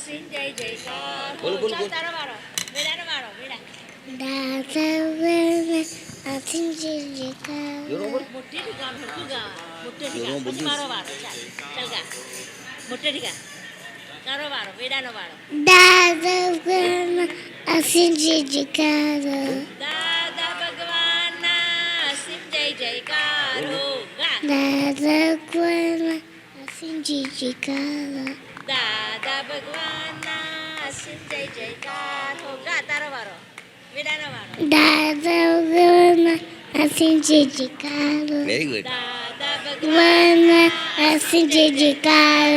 અસીમ જય જયકાર બોલો, બોલો, ચાલ બોલો. તારો વારો વેડાનો વારો વેડા અસીમ જય જયકાર જોરો બોલ. મોટેથી ગામ હરખું ગા મોટેથી જોરો ગા પછી બોલીશ. મારો વારો ચાલ ચાલ ગા મોટેથી ગા તારો વારો વેડાનો વારો અસીમ જય જયકાર દાદા ભગવાનના અસીમ જય જયકાર હો ગા અસીમ જય જયકાર દાદા ભગવાનના અસીમ જય જયકાર હો ગા તારો વારો વેડાનો વારો અસીમ જય જયકાર વેરી ગુડ. દાદા ભગવાન અસીમ જય જયકાર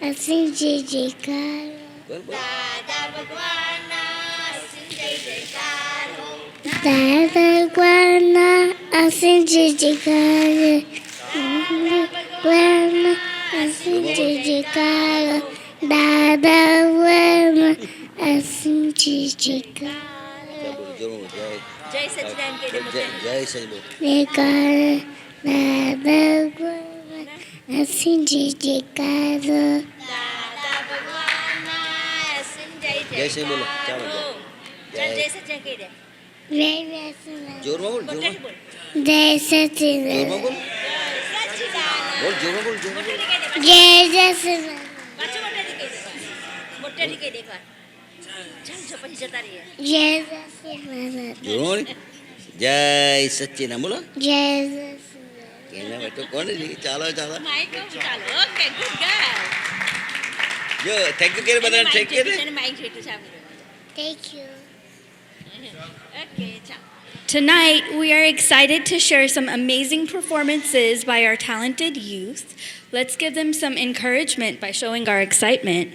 અસીમ જય જયકાર બોલ, બોલ. દાદા ભગવાનના અસીમ જય જયકાર હો અસીમ જય જયકાર અસીમ જય જયકાર અસીમ જય જયકાર બોલ, જોરો બોલ. જય સચિદાન કે જય જય સચ બોલ. અસીમ જય જયકાર દાદા ભગવાનના અસીમ જય જય શ્રી બોલો. જયકાર ચાલો, હો જય. ચાલ જય સચિદાન કે દે જોરમાં બોલ, જોરમાં. મોટેથી બોલ જય સચિદાન જોરમાં બોલ. જય સચિદાન બોલ, જોરમાં બોલ, જોરમાં બોલ. મોટેથી કે દે જય સચિદાન પાછું મોટેથી કે દે મોટેથી કે દે એકવાર ચાલ જો પછી જતા રહીએ જય સચિદાન જોરમાં બોલ. જય સચ્ચિદાનંદ બોલો. જય એના બેટો કોણ છે? ચાલો, ચાલો. માઈક ચાલો ઓકે ગુડ ગર્લ જો થેન્ક યુ કે બધા થેન્ક યુ. માઈક જોઈતું છે આપણે Thank you. ઓકે ચાલ Tonight, we are excited to share some amazing performances by our talented youth. Let's give them some encouragement by showing our excitement.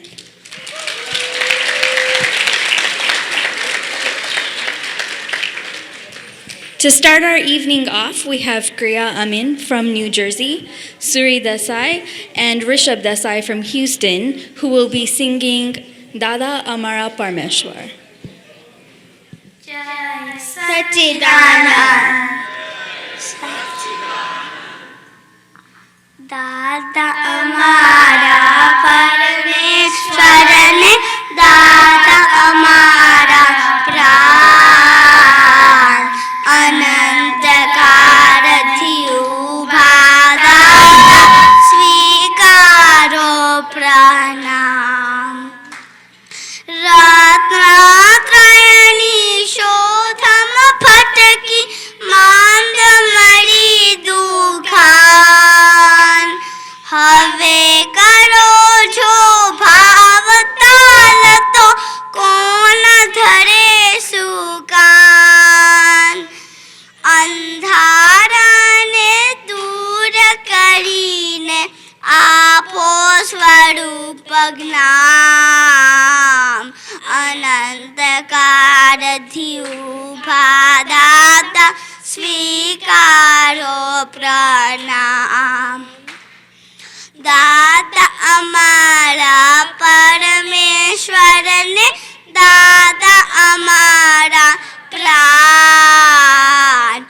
To start our evening off, we have Griya Amin from New Jersey, Suri Desai, and Rishabh Desai from Houston, who will be singing Dada Amara Parmeshwar. दादा हमारा परमेश्वर ने दादा हमारा प्राण अनंत कारथी उभा दादा स्वीकारो प्रणाम રાત્રાત્રયની શોધમ ફટકી માંદ મળી દુખાન હવે કરો છો ભાવતાલ તો કોણ ધરે સુકાન અંધારાને દૂર કરીને આપો સ્વરૂપ જ્ઞાન અનંત કાળથી ઉભા દાતા સ્વીકારો પ્રણામ દાતા અમારા પરમેશ્વરને દાતા અમારા પ્રાણ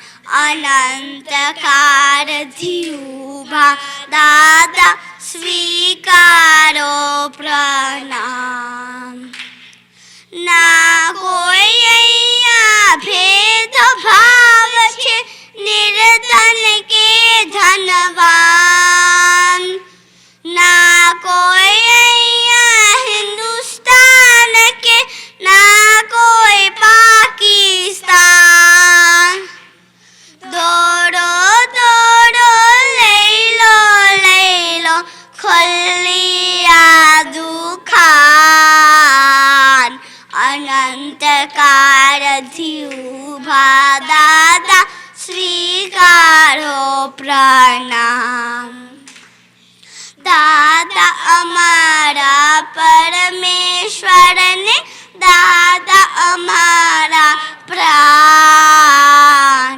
અનંત કાળથી ઉભા દાદા સ્વીકારો પ્રણામ ના કોઈ અહીંયા ભેદભાવ છે નિર્ધન કે ધનવાન ના કોઈ અહીંયા હિન્દુસ્તાન કે ના કોઈ પાકિસ્તાન દોડો દોડો લઈ લો ખુલ્લી આ દુખાન અનંત કાળથી ઉભા દાદા સ્વીકારો પ્રણામ દાદા અમારા પરમેશ્વરને દાદા અમારા પ્રાણ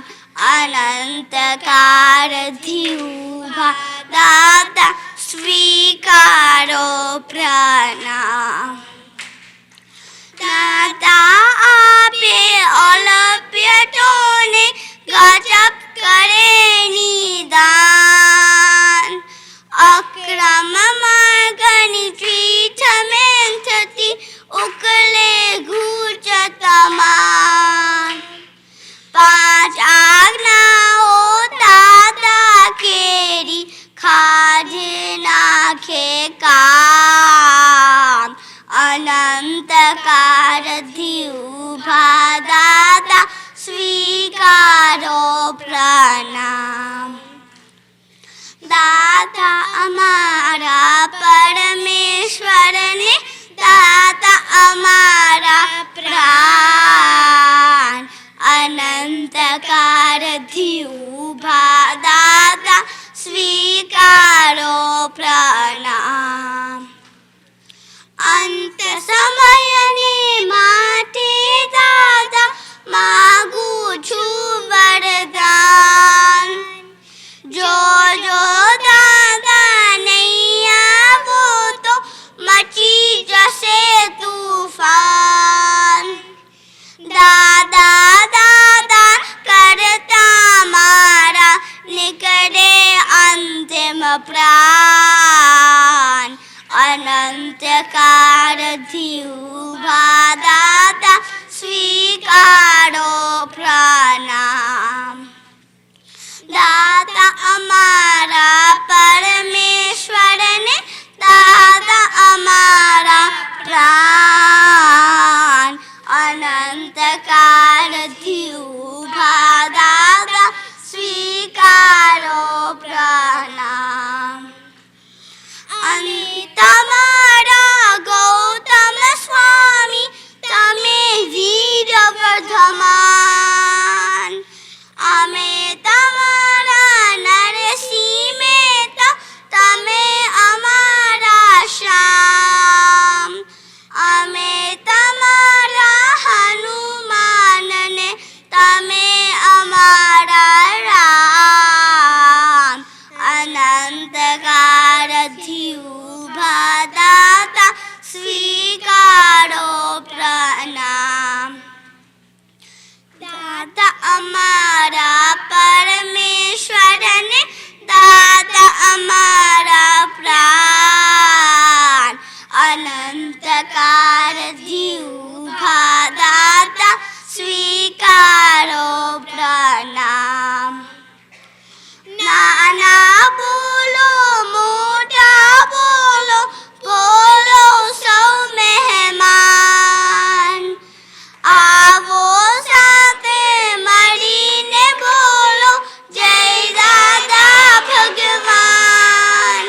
અનંત કાળથી ઉભા દાદા સ્વીકારો પ્રણામ દાદા આપે અલભ્ય ટોને ગજબ કરે નિદાન અનંતકાળથી ઊભા દાદા સ્વીકારો પ્રણામ. દાદા અમારા પરમેશ્વરને, દાદા અમારા પ્રાણ, અનંતકાળથી ઊભા દાદા સ્વીકારો પ્રણામ. અંત સમયને માટે દાદા માગું છું વરદાન. જો દાદા નહીં આવો તો મચી જશે તુફાન. દાદા દાદા કરતા મારા નીકળે અંતિમ પ્રાણ. અનંતકાળથી ઊભા દાદા સ્વીકારો પ્રણામ. દાદા અમારા પરમેશ્વરને, દાદા અમારા પ્રાણ, અનંતકાળથી ઊભા દાદા સ્વીકારો પ્રણામ. અને તમારા ગૌતમ સ્વામી તમે વીર વર્ધમાન. અમે તમારા નરસિંહ મહેતા તમે અમારા શ્યામ. અમે તમારા હનુમાનને તમે અમારા રામ. અનંતકાળથી ઊભા દાદા સ્વીકારો પ્રણામ. દાદા અમારા પરમેશ્વરને, દાદા અમારા પ્રાણ, અનંતકાળથી ઊભા દાદા સ્વીકારો પ્રણામ. નાના બોલો મોટા બોલો, બોલો સૌ મહેમાન. આવો સાથે મળીને બોલો જય દાદા ભગવાન.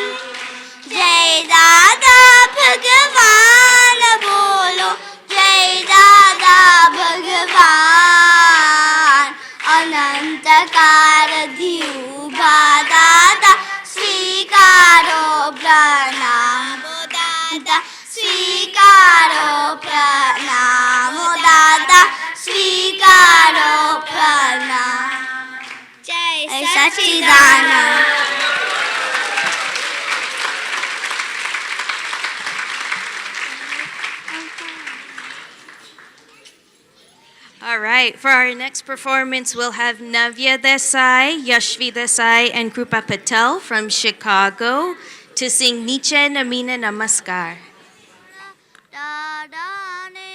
જય દાદા ભગવાન બોલો, જય દાદા ભગવાન. અનંતકાળથી ઊભા દાદા સ્વીકારો પ્રણામ. દાદા સ્વીકારો પ્રણામ. દાદા સ્વીકારો પ્રણામ. જય સચ્ચિદાનંદ. All right, for our next performance, we'll have Navya Desai, Yashvi Desai, and Krupa Patel from Chicago to sing Niche Namine Namaskar. દાદાને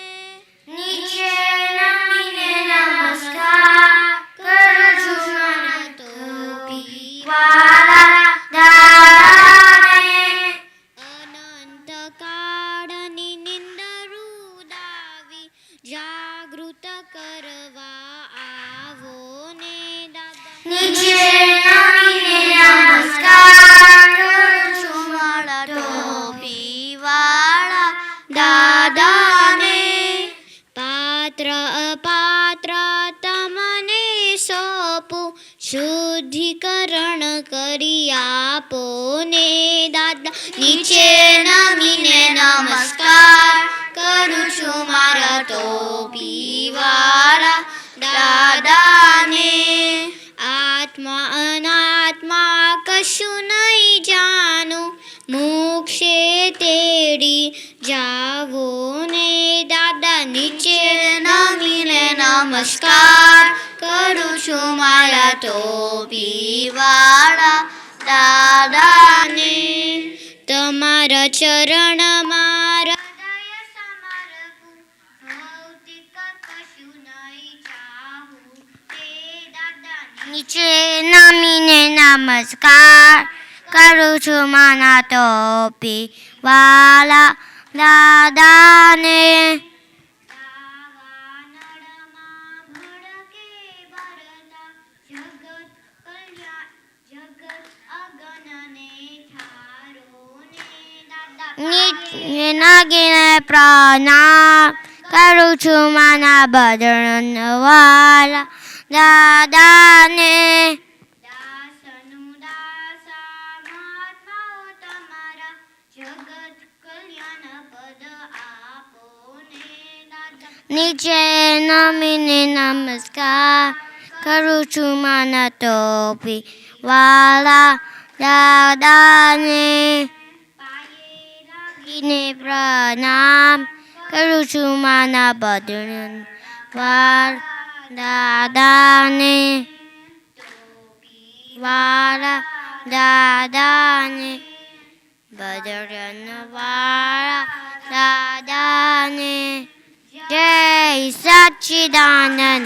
નીચે નમીને નમસ્કાર કરું છું મને ટોપીવાળા દાદાને. અનંત કાળની નિંદરું દાવી જાગૃત કરવા આવો ને દાદા. નીચે નમીને નમસ્કાર કરું છું મારા ટોપીવાળા દાદાને. પાત્ર અપાત્ર તમને સોંપું, શુદ્ધિકરણ કરી આપો ને દાદા. નીચે નમીને નમસ્કાર કરું છું મારા ટોપીવાળા દાદાને. આત્મા અનાત્મા કશું નહીં જાણું, મોક્ષે તેડી જાવો ને દાદા. નીચે નમીને નમસ્કાર કરું છું મારા ટોપીવાળા દાદાને. તમારા ચરણમાં હૃદય સમર્પું, ભૌતિક કશું નહીં ચાહું તે દાદા. નીચે નમીને નમસ્કાર કરું છું મારા ટોપીવાળા દાદાને નાગીને પ્રણામ કરું છું માના બદન વાલા દાદાને નીચે નમીને નમસ્કાર કરું છું માના ટોપી વાલા દાદાને ને પ્રણામ કરું છું માના બદન વાલા દાદાને વાલા દાદાને બદન વાલા દાદાને જય સચ્ચિદાનંદ.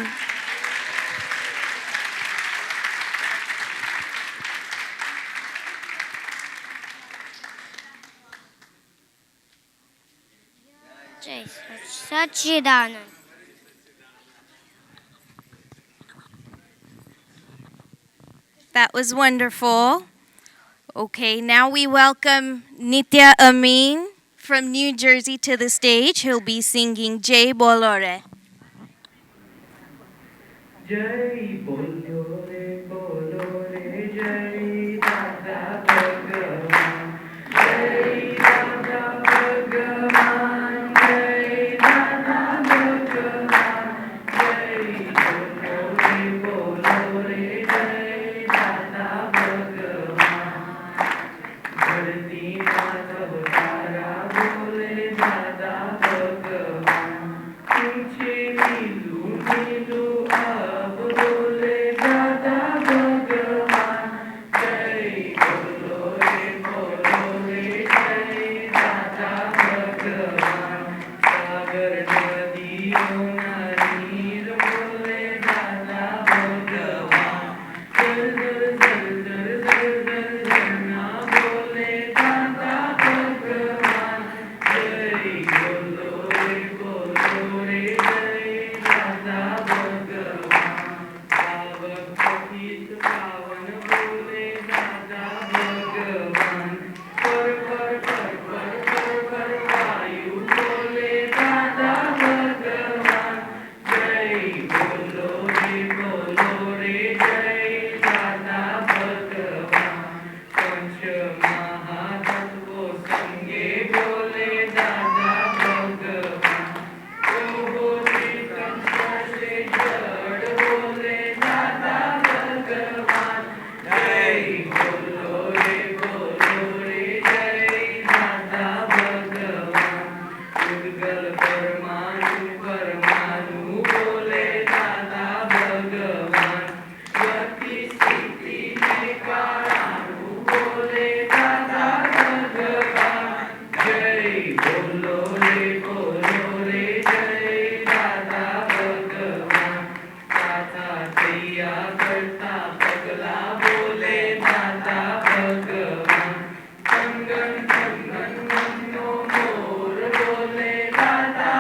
જય સચ્ચિદાનંદ. That was wonderful. Okay, now we welcome Nitya Amin from New Jersey to the stage. He'll be singing Jai Bolore. Jai Bolore, Bolore, Jai Dada Bhagavan, Jai Dada Bhagavan, Jai Dada Bhagavan, Jai Bolore, Bolore, Jai Dada Bhagavan. Dharti Mata Tara Bole Dada Bhagavan, Unche Milu Milu Ab Bole Dada Bhagavan, Jai Bolore Bolore Jai Dada Bhagavan, Sagar Nadiyon Neer Bole Dada Bhagavan, Zar Zar Zar Zar Zar Zar Bole Dada Bhagavan, Jai Bolore Bolore Jai Dada Bhagavan, Pavan Patit Pavan Bole Dada Bhagavan, Par Vayu Bole Dada Bhagavan, Jai Bolore Bolore Jai Dada Bhagavan, Panch Mahatatvo Sange Bole Dada Bhagavan, Kohoti Kamsashe Jad Bole Dada Bhagavan, Jai Bolore Bolore Jai Dada Bhagavan, Udgal Parmanu Parmanu Bole Dada Bhagavan, Yati Siti Nikaranu Bole Dada Bhagavan, Jai Bolore Bolore Jai Dada Bhagavan, Tata Taiya Karta Pagla Bole Dada Bhagavan, Kangan Kangan Manno Mor Bole Dada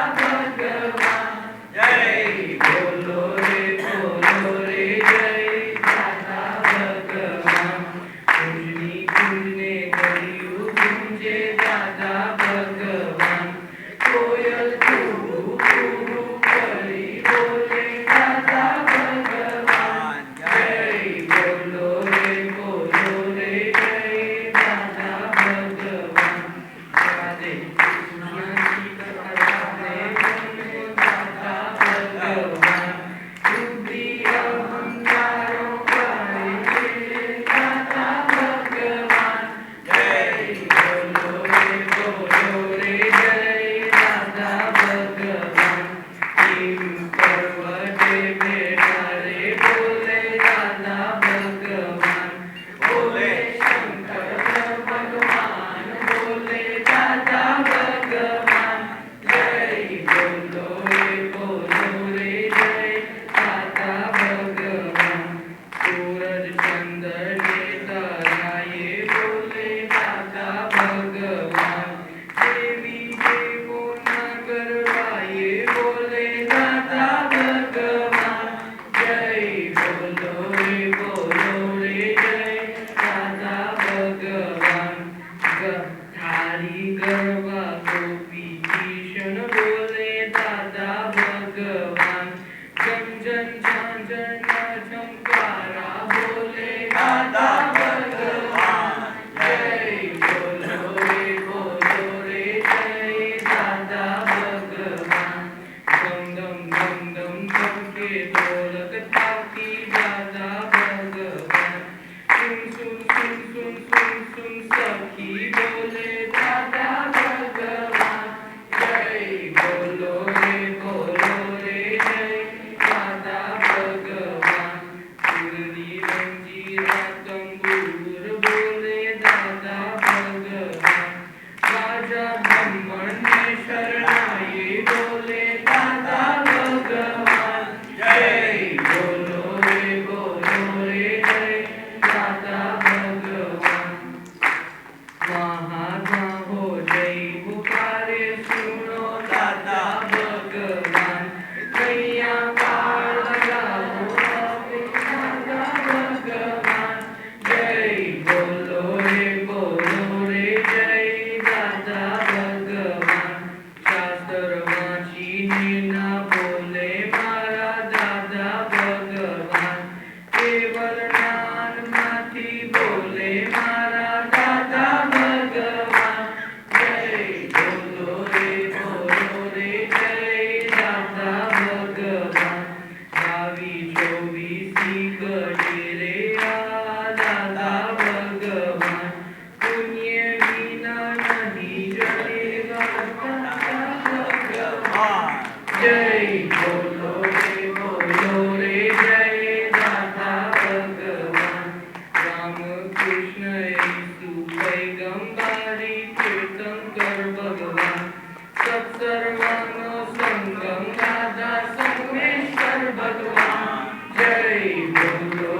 सर्वांगो संगम राधा संगमेश्वर भगवान जय बोलो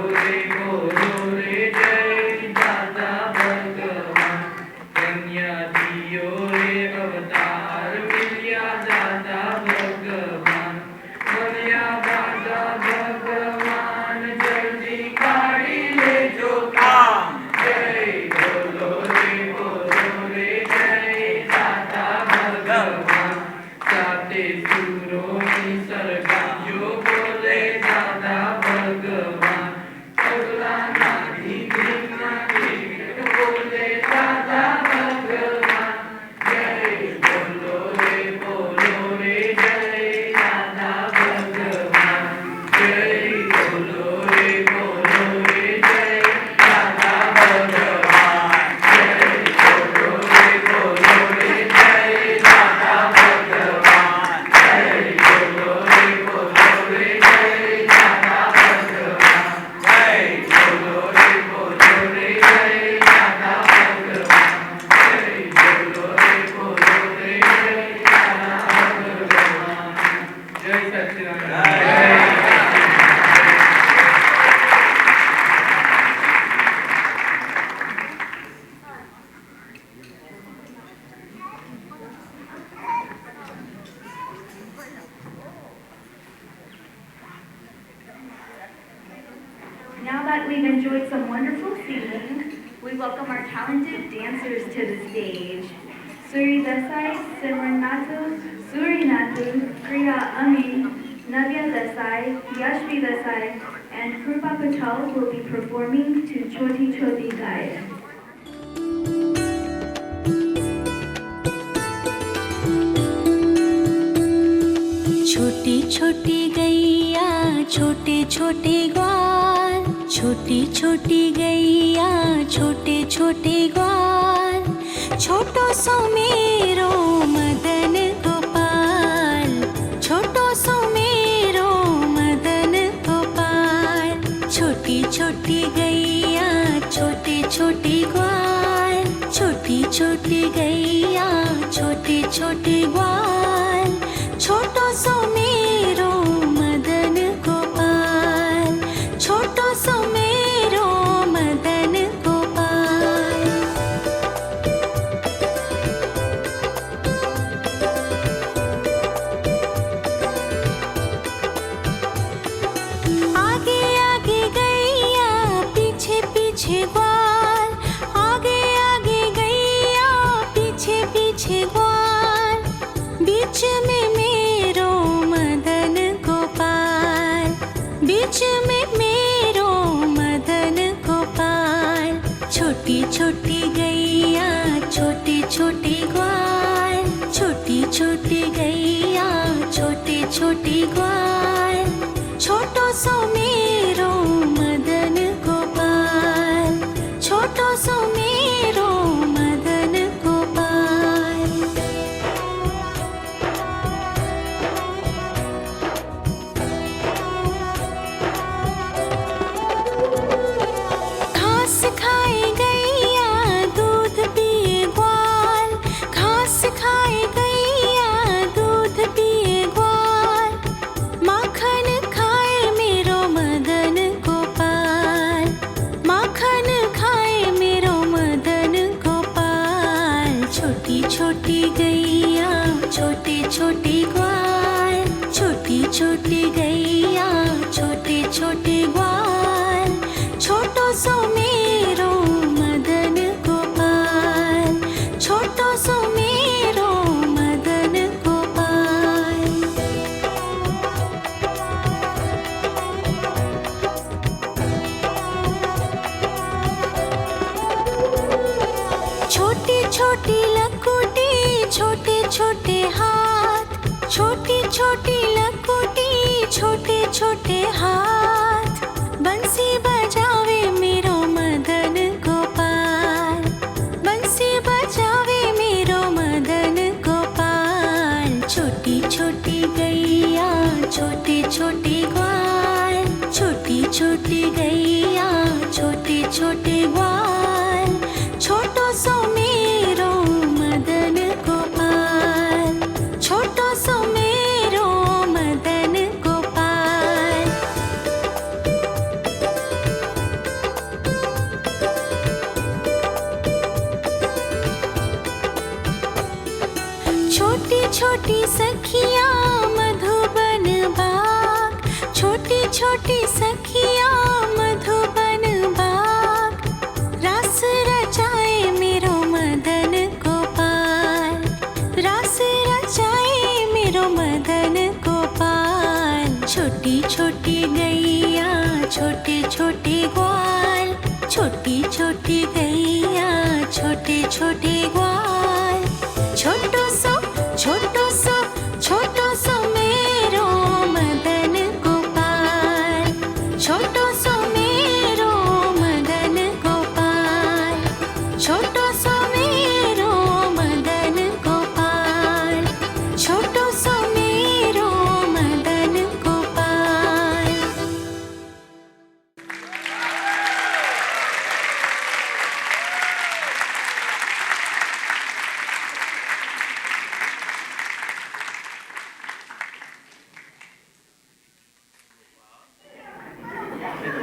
रे जय दादा भगवान कन्या दियो रे अवतार मिलिया दादा भगवान मिलिया दादा भगवान जल्दी काढ़ी ले जो काम जय बोलो रे जय दादा भगवान साते सुरों की सरगम जो बोले दादा भगवान अगला नादी कृष्णा बोले दादा भगवान जय बोलो रे जय दादा भगवान जय बोलो रे जय दादा भगवान जय बोलो रे जय दादा भगवान जय बोलो रे जय दादा भगवान जय बोलो रे जय दादा भगवान जय बोलो रे जय दादा भगवान जय सच्चिदानंद Now that we've enjoyed some wonderful singing, we welcome our talented dancers to the stage. Suri Desai, Simran Natu, Suri Natu, Kriya Amin, Navya Desai, Yashvi Desai, and Krupa Patel will be performing to Choti Choti Gaye. छोटी छोटी गैया छोटे छोटे ग्वाल छोटी छोटी गैया छोटे छोटे ग्वाल छोटो सो मेरो मदन गोपाल छोटो सो मेरो मदन गोपाल छोटी छोटी गैया छोटे छोटे ग्वाल छोटी छोटी गैया छोटे छोटे ग्वाल छोटो सो मेरो मदन गोपाल छोटो सो मेरो मदन गोपाल आगे आगे गैया पीछे पीछे ग्वाल आगे आगे गैया पीछे पीछे ग्वाल बीच में मेरो मदन गोपाल बीच में मेरो मदन गोपाल छोटी छोटी गैया छोटे छोटे ग्वाल छोटी छोटी गैया छोटे छोटे ग्वाल छोटो सो मेरो मदन गोपाल छोटो सो मेरो मदन गोपाल घास खाए गैया दूध पिए ग्वाल घास खाए गैया दूध पिए ग्वाल माखन खाए मेरो मदन गोपाल माखन खाए मेरो मदन गोपाल छोटी छोटी गैया छोटे छोटे ग्वाल छोटी छोटी गैया छोटे छोटे ग्वाल छोटो सो मेरो मदन गोपाल छोटो सो मेरो मदन गोपाल छोटी छोटी लकुटी छोटे छोटे हाथ छोटी छोटी लकुटी छोटे छोटे हाथ बंसी बजावे मेरो मदन गोपाल बंसी बजावे मेरो मदन गोपाल छोटी छोटी गैया छोटे छोटे ग्वाल छोटी छोटी गैया छोटे छोटे ग्वाल छोटो सो मेरो मदन गोपाल छोटो सखियाँ मधुबन बाग, छोटी छोटी सखियाँ मधुबन बाग, रास रचाए मेरो मदन गोपाल, रास रचाए मेरो मदन गोपाल। छोटी छोटी गैया छोटे छोटे ग्वाल, छोटी छोटी गैया छोटे छोटे ग्वाल। छोटो सो छोटो सो मेरो मदन गोपाल, छोटो सो मेरो मदन गोपाल, छोटो सो मेरो मदन गोपाल, छोटो सो मेरो Madan Gopal.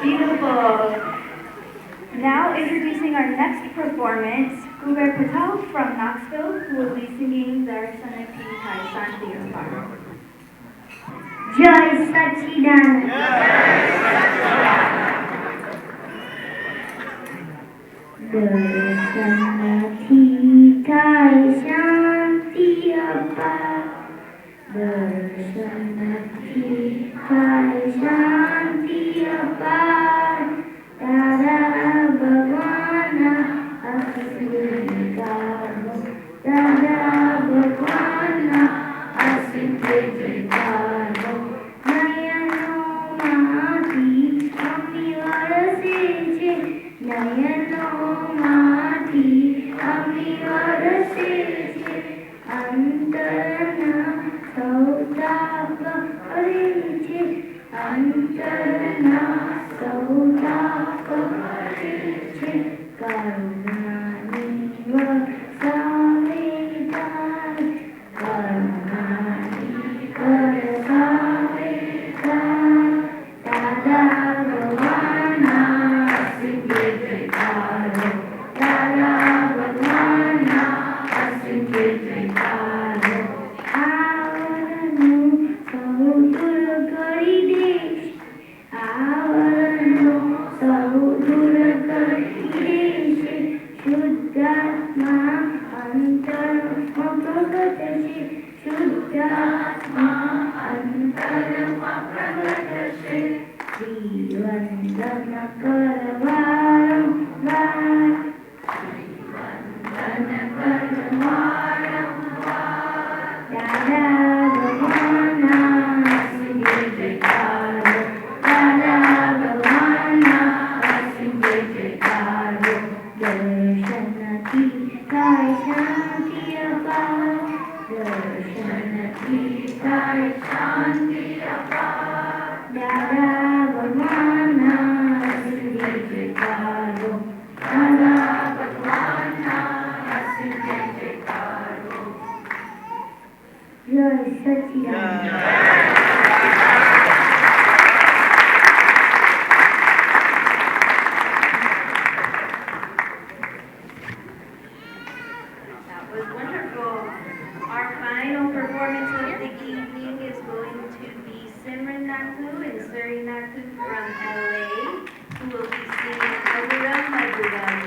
Beautiful. Now introducing our next performance, Kuber Patel from Knoxville, who will be singing Darsana Ki Thai Shanti Ambar. Jai Sachidanand. Darsana Ki Thai Shanti Ambar. Darsana Ki Thai Shanti Ambar. Dada Bhagwana Asindikaro, Dada Bhagwana Asindikaro. Nayano Mati Ami Varaseche, Nayano Mati Ami Varaseche, Antarana Saudaba Ariche, Antarana Saudaba Ariche, Karunani Vasavedai, Karunani Vasavedai, Dada Bhagwana Asindikaro, Dada Bhagwana Asindikaro. Avaranu Sahudur Gari Desh, Avaranu Sahudur Gari Desh, Shuddhatma Antarma Pragatashe, Shuddhatma Antarma Pragatashe, Jivandana Karavaram Vai, Jivandana Karavaram Vai, Dada Bhagwana Asindikaro, Dada Bhagwana Asindikaro. Darshana Ki Thai Shanti Ambar, Darshana Ki Thai Shanti Ambar. Dada Bhagwana Asindikaro, Dada Bhagwana Asindikaro. Jai Sachidanand. That was wonderful. Our final performance of the evening is going to be Simran Nathu and Suri Nathu from LA, who will be singing Maduram Maduram.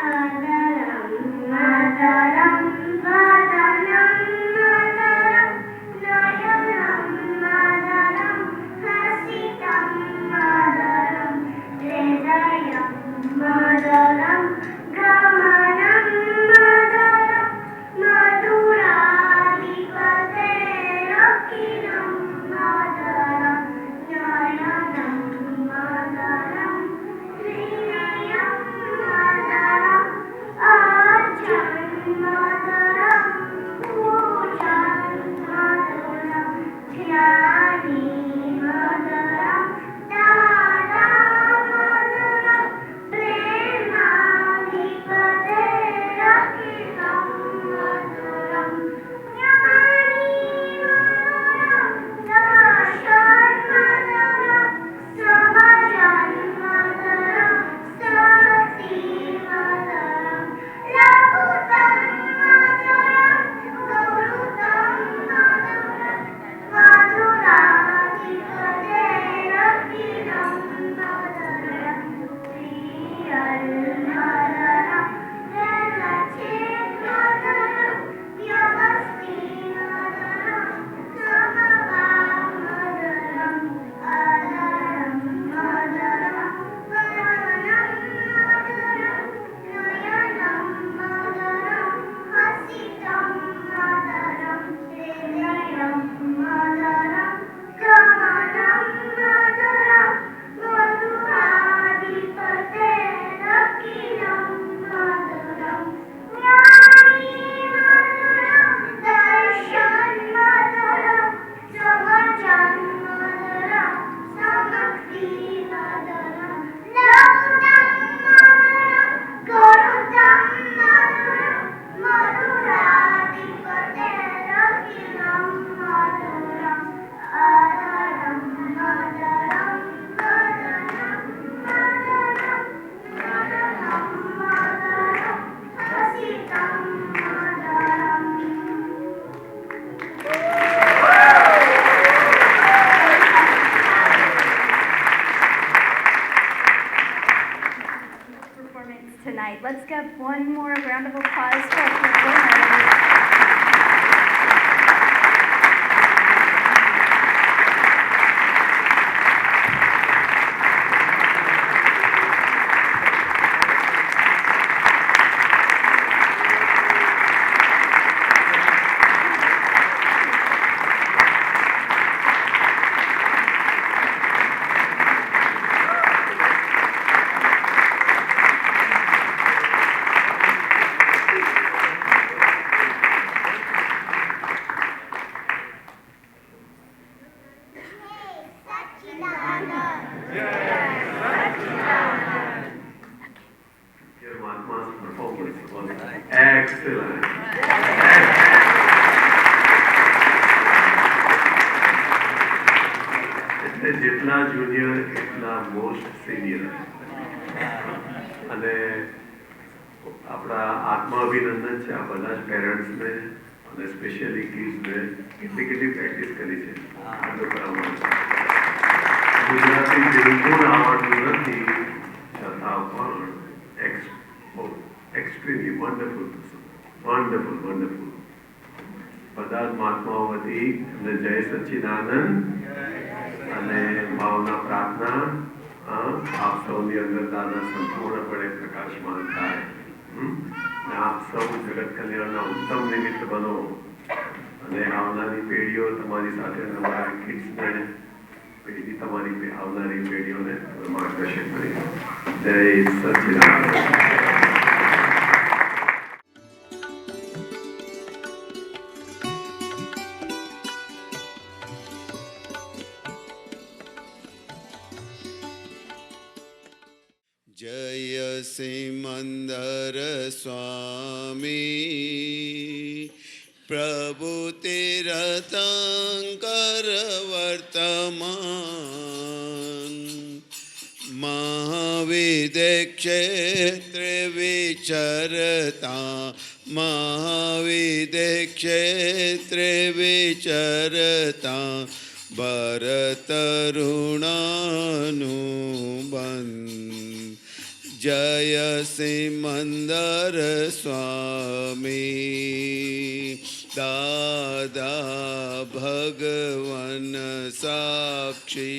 Madaram, Madaram, Madaram, Nayanam, Madaram, Hasitam, Madaram, Hridayam, Madaram, Gamanam, Madaram, Madhuradipate, Rakinam, Madaram, Nayanam, Madaram, Hridayam, Madaram, Achan, Madaram, Pujan, Madaram, Dhyani, Madaram, Dada, Madaram, tonight. Let's give one more round of applause for our performers. Dear Mahatma's performance was excellent. એટલે જેટલા junior એટલા most senior અને આપણા આત્માભિનંદન છે આ બધા જ પેરેન્ટ્સને અને સ્પેશિયલી કિડ્સને કેટલી કેટલી પ્રેક્ટિસ કરી છે આટલું કરાવવાનું ગુજરાતી બિલકુલ આવડતું નથી છતાં પણ extremely wonderful, wonderful, wonderful. બધા જ મહાત્માઓ વતી એમને જય સચ્ચિદાનંદ અને ભાવના પ્રાર્થના આપ સૌની અંદર દાદા સંપૂર્ણપણે પ્રકાશમાન થાય અને આપ સૌ જગત કલ્યાણના ઉત્તમ નિમિત્ત બનો અને આવનારી પેઢીઓ તમારી સાથે તમારા કિડ્સને પેઢી તમારી આવનારી પેઢીઓને માર્ગદર્શન કરી જય સચ્ચિદાનંદ. जय सिमंदर स्वामी प्रभु तीर्थंकर वर्तमान महाविद्य क्षेत्र विचरता महाविद्य क्षेत्र विचरता भरतरुणानुबंध जय सिमंदर स्वामी दादा भगवन साक्षी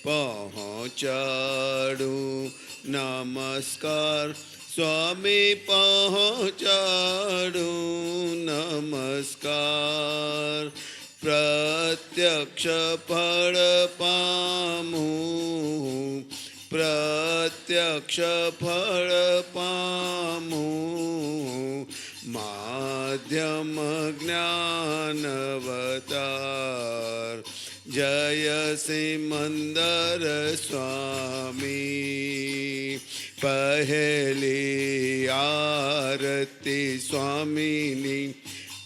पहुँचाड़ू नमस्कार स्वामी पहुँचाड़ू नमस्कार प्रत्यक्ष फल पामू प्रत्यक्ष फल पामू माध्यम ज्ञानवतार जय सिमंदर स्वामी पहली आरती स्वामीनी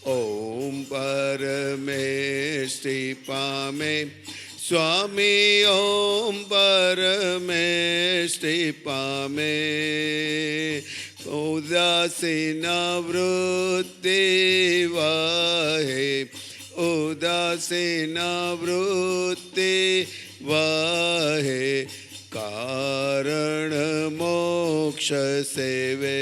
ओम परमेष्टि पामे स्वामी ओम परमेष्टि पामे उदासीन वृत्ति वाहे उदासीन वृत्ति वाहे कारण मोक्ष सेवे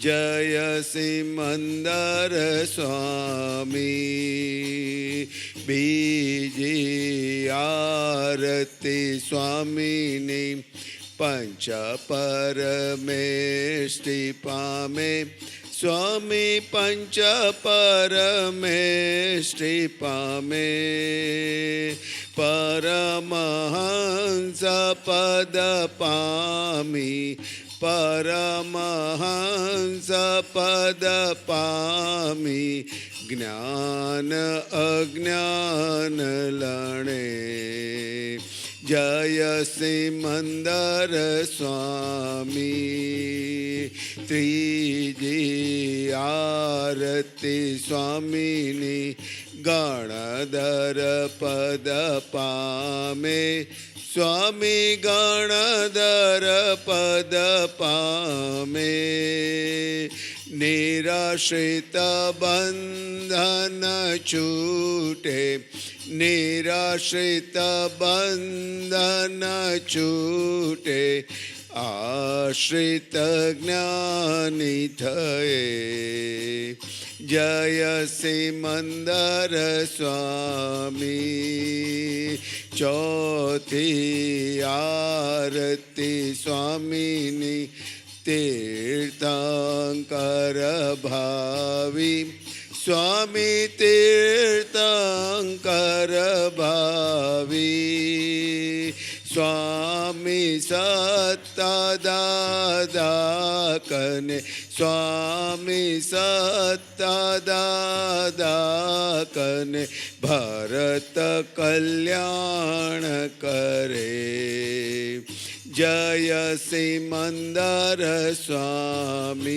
जय सिमंदर स्वामी बीजी आरती स्वामीनी पंच परमेष्टि पामे स्वामी पंच परमेष्टि पामे परमहंस पद पामी परमहंस पद पामी ज्ञान अज्ञान लणे जय सिमंदर स्वामी त्रिजी आरती स्वामीनी गणधर पद पामे स्वामी गणधर पद पामे निराश्रित बंधन छूटे निराश्रित बंधन छूटे આશ્રિત જ્ઞાની થયે જય સિમંદર સ્વામી ચોથી આરતી સ્વામીની તીર્થંકર ભાવી સ્વામી તીર્થંકર ભાવી સ્વામી સત્તા દાદા કને સ્વામી સત્તા દાદા કને ભરત કલ્યાણ કરે જય સિમંદર સ્વામી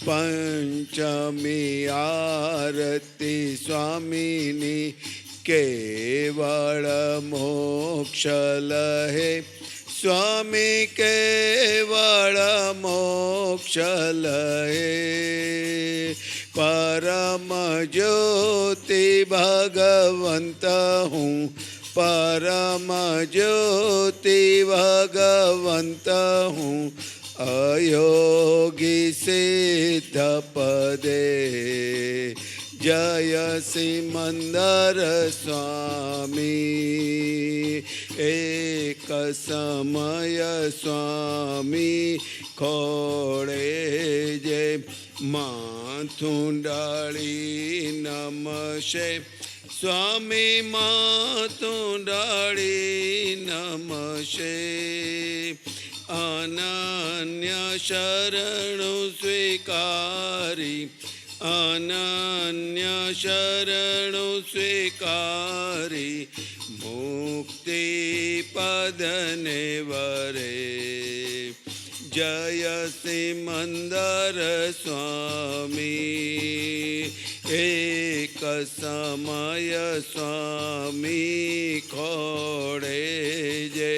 પંચમી આરતી સ્વામીની કેવળ મોક્ષ લહે સ્વામી કેવળ મોક્ષ લહે પરમ જ્યોતિ ભગવંત હું પરમ જ્યોતિ ભગવંત હું અયોગી સિદ્ધ પદે જય સિમંદર સ્વામી એક સમય સ્વામી ખોળે જે માથું ડાળી નમશે સ્વામી માથું ડાળી નમશે અનન્ય શરણું સ્વીકારી અનન્ય શરણું સ્વીકારી મુક્તિ પદને વરે જય સિમંદર સ્વામી એક સમય સ્વામી ખોળે જે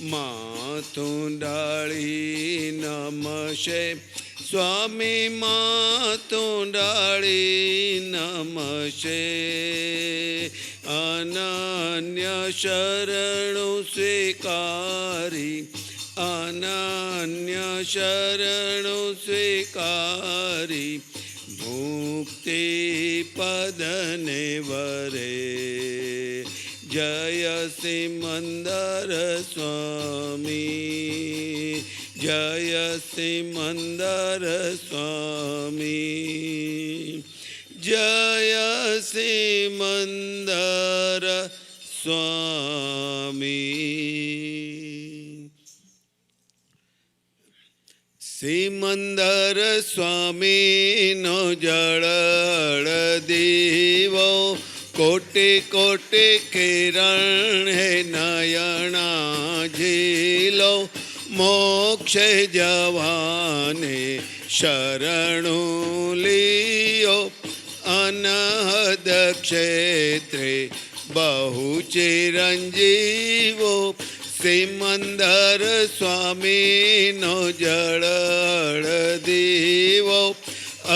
માથું ડાળી નમશે સ્વામી માથું ડાળી નમશે અનન્ય શરણું સ્વીકારી અનન્ય શરણું સ્વીકારી મુક્તિ પદને વરે જય સિમંદર સ્વામી જય સિમંદર સ્વામી જય સિમંદર સ્વામી સિમંદર સ્વામીનો જળ દીવો કોટી કોટી કિરણ હે નયણા ઝીલો મોક્ષે જવાને શરણું લિયો અનહદ ક્ષેત્રે બહુ ચિરંજીવો સિમંદર સ્વામીનો જળ દીવો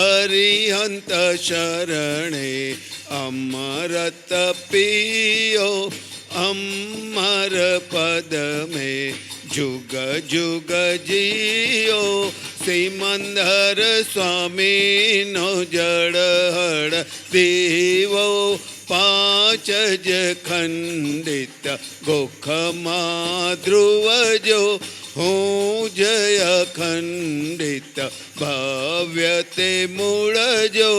અરિહંત શરણે અમરત પિયો અમર પદ મેં જુગ જુગ જીઓ સિમંદર સ્વામીનો જળ દીવો પાંચ જ ખંડિત ગોખમાં ધ્રુવજો હું જય ખંડિત ભવ્ય તે મૂળજો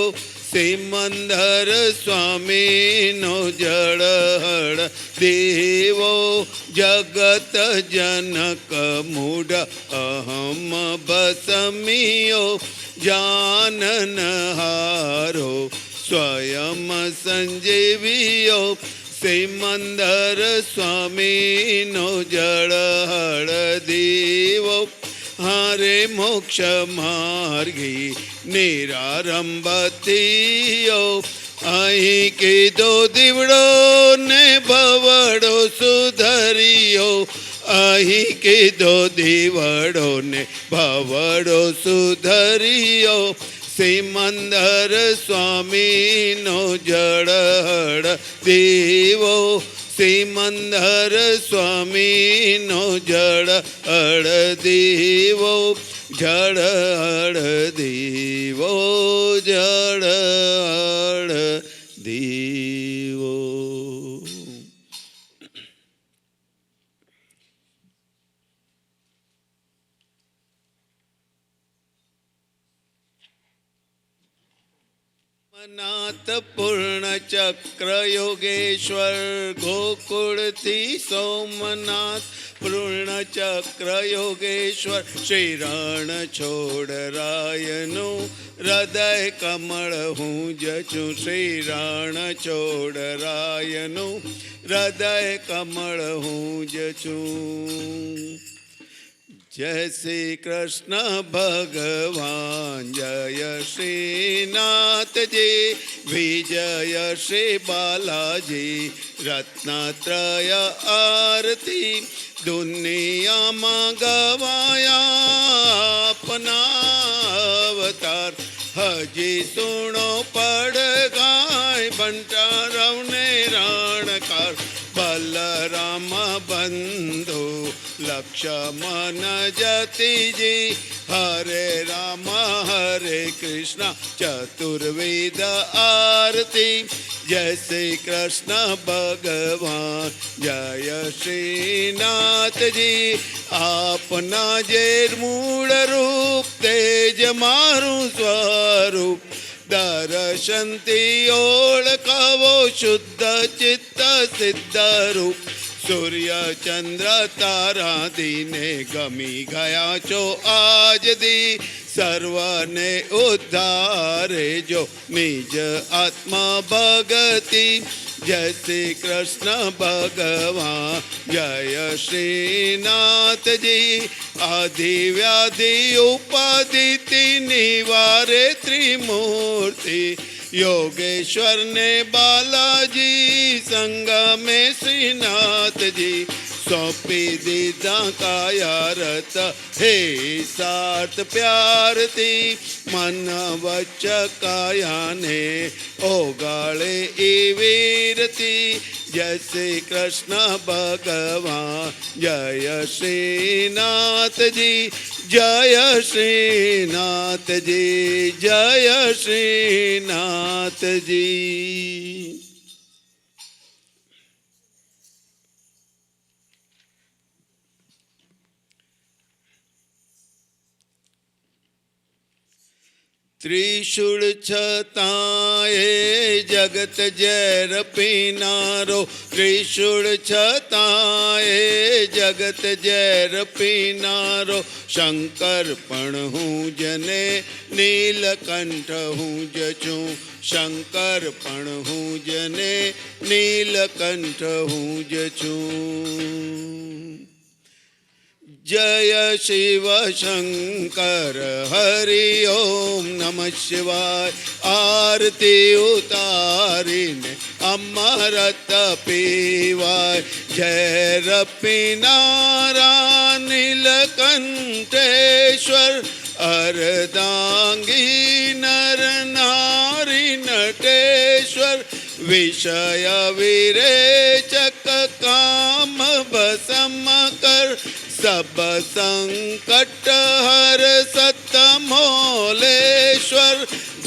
સિમંદર સ્વામીનો જળ દેવો જગત જનક મૂઢ અહમ બસમિયો જાનન હારો સ્વયં સંજીવિયો સિમંદર સ્વામીનો જળ દેવો હારે મોક્ષ માર્ગી નિરારંભતીયો અહીં કીધો દીવડો ને ભવડો સુધરિયો અહીં કીધો દીવડો ને ભવડો સુધરિયો સિમંદર સ્વામીનો જળ દેવો સિમંદર સ્વામીનો જળ અળદીવો જળ અળદીવો જળ અળદીવો. નાથ પૂર્ણ ચક્ર યોગેશ્વર ગોકુળથી સોમનાથ પૂર્ણ ચક્ર યોગેશ્વર શ્રી રણ છોડરાયનું હૃદય કમળ હું જ છું. શ્રી રણ છોડરાયનું હૃદય કમળ હું જ છું. જય શ્રી કૃષ્ણ ભગવાન જય શ્રીનાથજી વિજય શ્રી બાલાજી રત્નત્રય આરતી દુનિયામાં ગવાયા આપના અવતાર હજી સુણો પડગાય બંટારવને રાણકાર બલરામ બંધુ લક્ષ્મણ જતીજી હરે રામ હરે કૃષ્ણ ચતુર્વેદ આરતી જય શ્રી કૃષ્ણ ભગવાન જય શ્રીનાથજી આપના જે મૂળ રૂપ તેજ મારું સ્વરૂપ દર્શનથી ઓળખાવો શુદ્ધ ચિત્ત સિદ્ધ રૂપ સૂર્ય ચંદ્ર તારા દીને ગમી ગયા છો આજ દી સર્વને ઉદ્ધારે જો નિજ આત્મા ભગતિ જય શ્રી કૃષ્ણ ભગવાન જય શ્રીનાથજી આદિ વ્યાધિ ઉપાધિ નિવારે ત્રિમૂર્તિ યોગેશ્વર ને બાલાજી સંગમે શ્રીનાથજી સોંપી દીધા કાયા રત હે સાર્થ પ્યારથી મન વચ્ચ કાયાને ઓગાળે એ વીરતી જય શ્રી કૃષ્ણ ભગવાન જય શ્રીનાથજી જય શ્રીનાથજી જય શ્રીનાથજી. ત્રિશૂળ છતાંય જગત ઝેર પીનારો ત્રિશૂળ છતાંય જગત ઝેર પીનારો શંકર પણ હું જને નીલકંઠ હું જ છું. શંકર પણ હું જને નીલકંઠ હું જ છું. જય શિવ શંકર હરિ ઓમ નમઃ શિવાય આરતી ઉતારીને અમરત પીવાય ઝેર પીનારા નીલકંઠેશ્વર અર્ધાંગી નર નારી નટેશ્વર વિષય વિરેચક કામ ભસમ કર સબ સંકટ હર સત મોલેશ્વર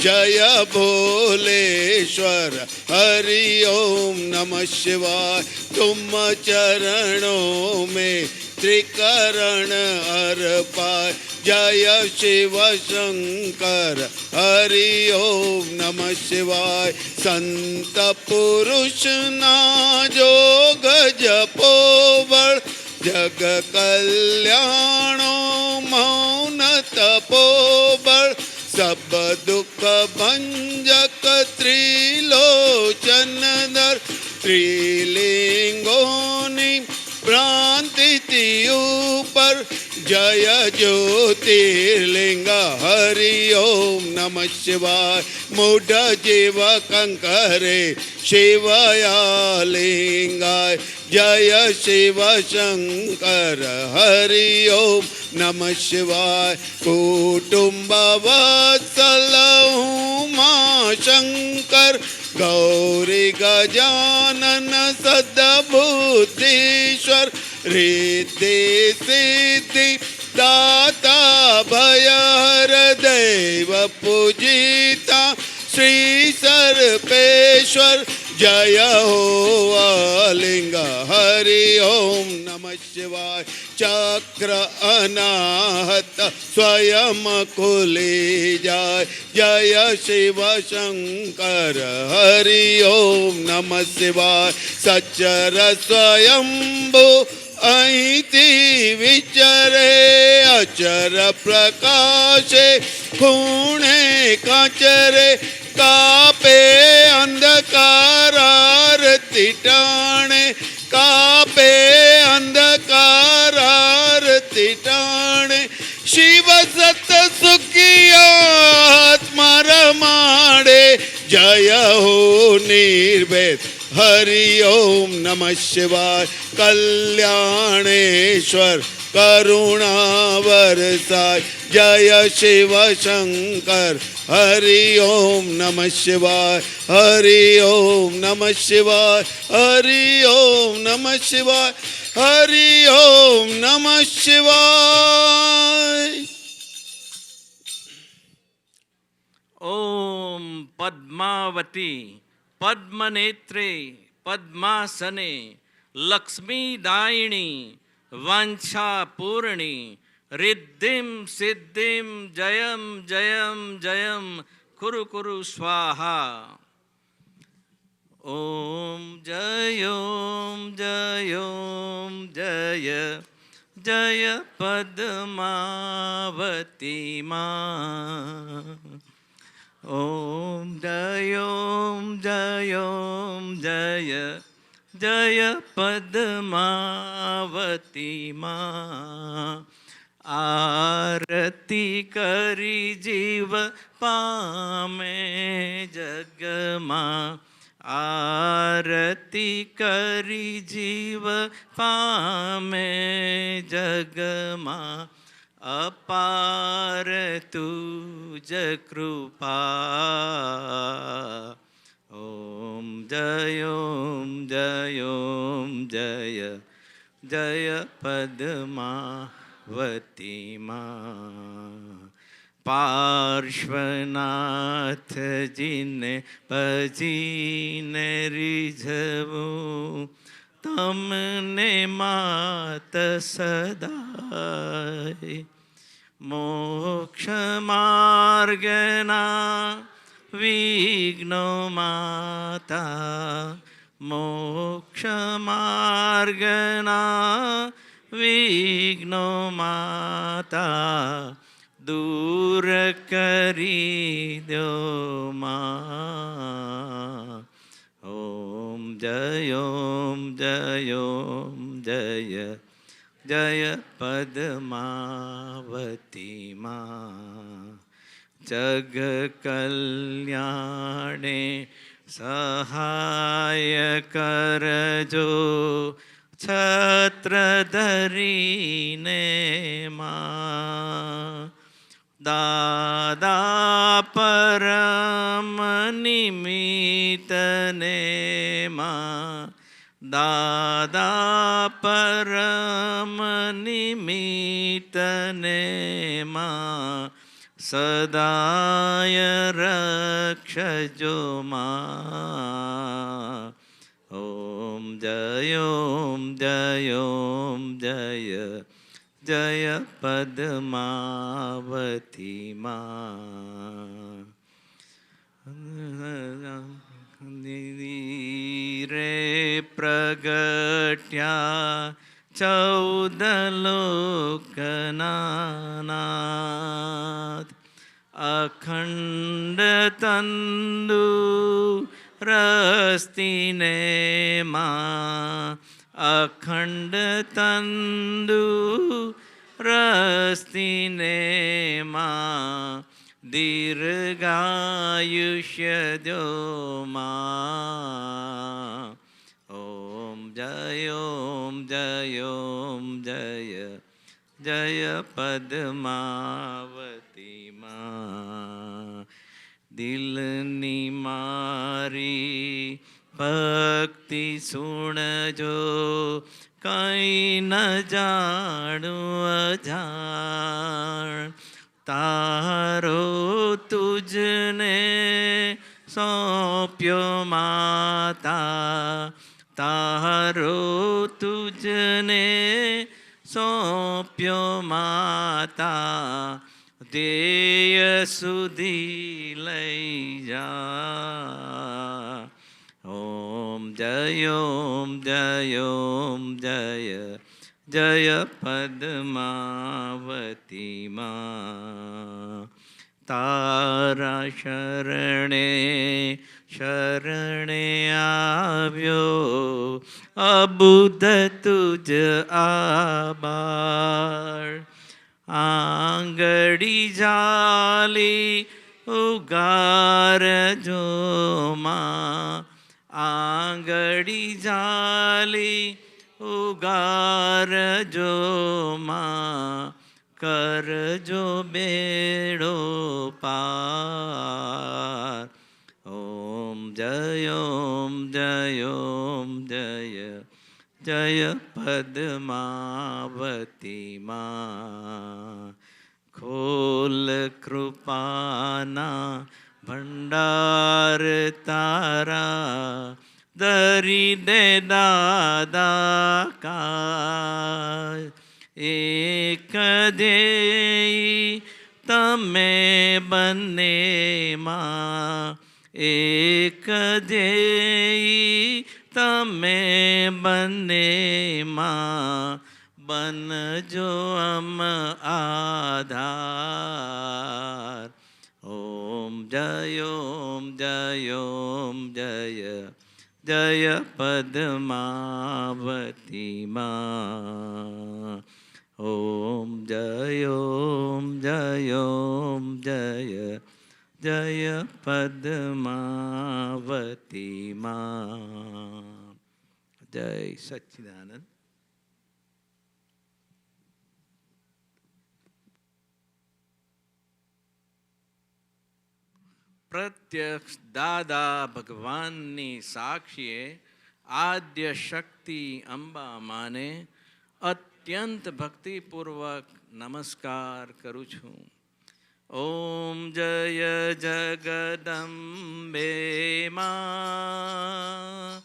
જય ભોલેશ્વર હરિ ઓમ નમઃ શિવાય तुम चरणों में त्रिकरण अर्पाय जय शिव शंकर हरि ओम नमः शिवाय संत पुरुष ना जोग जपो बल जग कल्याणो मौन तपोबल सब दुख भंजक त्रिलोचनधर त्रिलिंगोनि भ्रांति ऊपर जय ज्योतिर्लिंग हरि ओम नमः शिवाय मूढ़ जीव कंकरे शिवया लिंगाय जय शिव शंकर हरि ओम नमः शिवाय कुटुंब वत्सल उमा शंकर गौरी गजानन सदा बुद्धीश्वर रिद्धि सिद्धि दाता भयहर दैव पूजिता श्री सर्पेश्वर जय हो लिंग हरि ओम नमः शिवाय चक्र अनाहत स्वयं खुली जाय जय शिव शंकर हरि ओम नमः शिवाय सचर स्वयंभू અહીંથી વિચરે અચર પ્રકાશે ખૂણે કાચરે કાપે અંધકાર આરતી ટાણે કાપે અંધકાર આરતી ટાણે શિવ સત સુખિયાત્મા રમાડે જય હો નિર્ભેદ हरि ओम नमः शिवाय कल्याणेश्वर करुणा वरसाय जय शिव शंकर हरि ओम नमः शिवाय हरि ओम नमः शिवाय हरि ओम नमः शिवाय हरि ओम नमः शिवाय ओम पद्मावती पद्मनेत्रे पद्मासने लक्ष्मीदायिनी वाञ्छापूर्णी रिद्धिं सिद्धिं जयं जयं जयं कुरु कुरु स्वाहा ओम जय जय जय पद्मावती माँ ओम जय जय जय पद्मावती माँ आरती करी जीव पामे जग माँ आरती करी जीव पामे जग माँ अपार तुज कृपा ओम जय जय जय पद्मावती माँ पार्श्वनाथ जिने भजीने रिझवूं तमने मात सदाय मोक्ष मार्गना विघ्नो माता मोक्ष मार्गना विघ्नो माता दूर करी दो माँ ओम जय जय जय पद्मावती माँ जग कल्याणे सहाय करजो छत्र धरीने माँ दादा परम निमित्तने माँ दादा परम निमित्तने माँ सदाय रक्षजो माँ ओम जय जय जय पद्मावती माँ रे प्रगट्या 14 लोकनाथ अखंड तंदु रस्तिने माँ अखंड तंदु रस्तिने माँ दीर्घायुष्य दो माँ ओम जय जय पद्मावती माँ दिलनी मारी ભક્તિ સુણજો કંઈ ન જાણું અજાણ. તારો તુજને સોંપ્યો માતા, તારો તુજને સોંપ્યો માતા, ધ્યેય સુધી લઈ જા. ઓમ જય ઓમ જય ઓમ જય જય પદ્માવતી માં. તારા શરણે શરણે આવ્યો અબુધ તુજ આબાળ. આંગળી જાલી ઉગારજો માં, આંગળી જાલી ઉગારજો માં, કરજો બેડો પાર. ઓમ જય ઓમ જય ઓમ જય જય પદ્માવતી માં. ખોલ કૃપાના ભંડાર તારા, ધરી દે દાદા કાય. એક ધ્યેય તમે બંને માં, એક ધ્યેય તમે બંને માં, બનજો અમ આધાર. ઓમ જય ઓમ જય ઓમ જય જય પદ્માવતી માં. ઓમ જય ઓમ જય ઓમ જય જય પદ્માવતી માં. જય સચ્ચિદાનંદ. પ્રત્યક્ષ દાદા ભગવાનની સાક્ષીએ આદ્ય શક્તિ અંબા માને અત્યંત ભક્તિપૂર્વક નમસ્કાર કરું છું. ઓમ જય જગદંબે માં,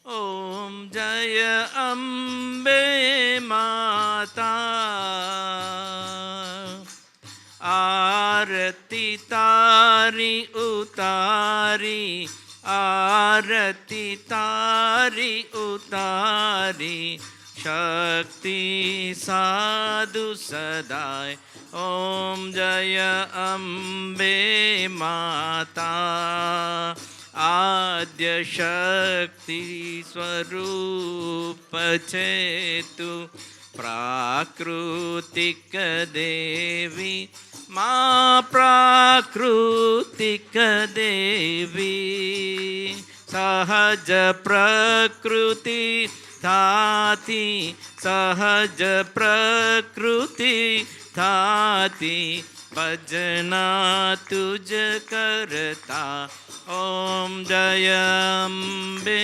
ઓમ જય અંબે માતા. આરતી તારી ઉતારી, આરતી તારી ઉતારી, શક્તિ સાધુ સદાય. ઓમ જય અંબે માતા. આદ્ય શક્તિ સ્વરૂપ છે તું, પ્રાકૃતિક દેવી માં, પ્રાકૃતિક દેવી. સહજ પ્રકૃતિ થાતી, સહજ પ્રકૃતિ થાતી, ભજના તુજ કરતા. ઓમ જય અંબે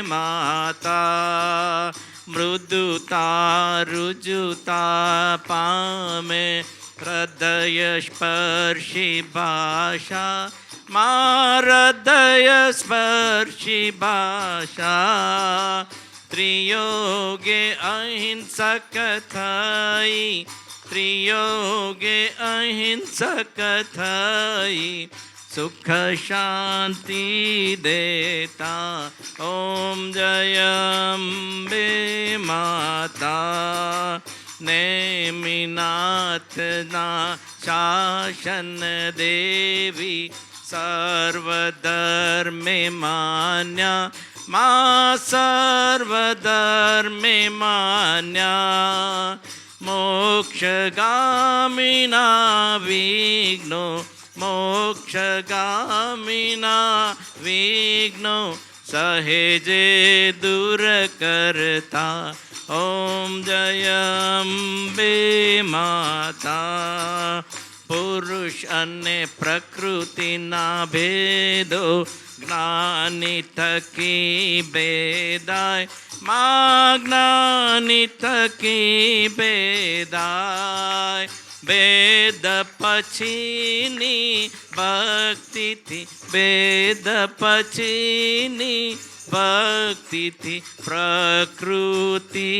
માતા. મૃદુતા રુજુતા પામે, હૃદય સ્પર્શી ભાષા માં, હૃદય સ્પર્શી ભાષા. ત્રિયોગે અહિંસક થઈ, ત્રિયોગે અહિંસક થઈ, સુખ શાંતિ દેતા. ઓમ જય અંબે માતા. નેમિનાથના શાસન દેવી, સર્વધર્મે માન્યા માં, સર્વધર્મે માન્યા. મોક્ષગામિના વિઘ્નો, મોક્ષગામિના વિઘ્નો, સહેજે દૂર કરતા. ઓમ જય અંબે માતા. પુરુષ અને પ્રકૃતિના ભેદો જ્ઞાની થકી બેદાય મા જ્ઞાની થકી બેદાય વેદ પછીની ભક્તિથી વેદ પછીની ભક્તિથી પ્રકૃતિ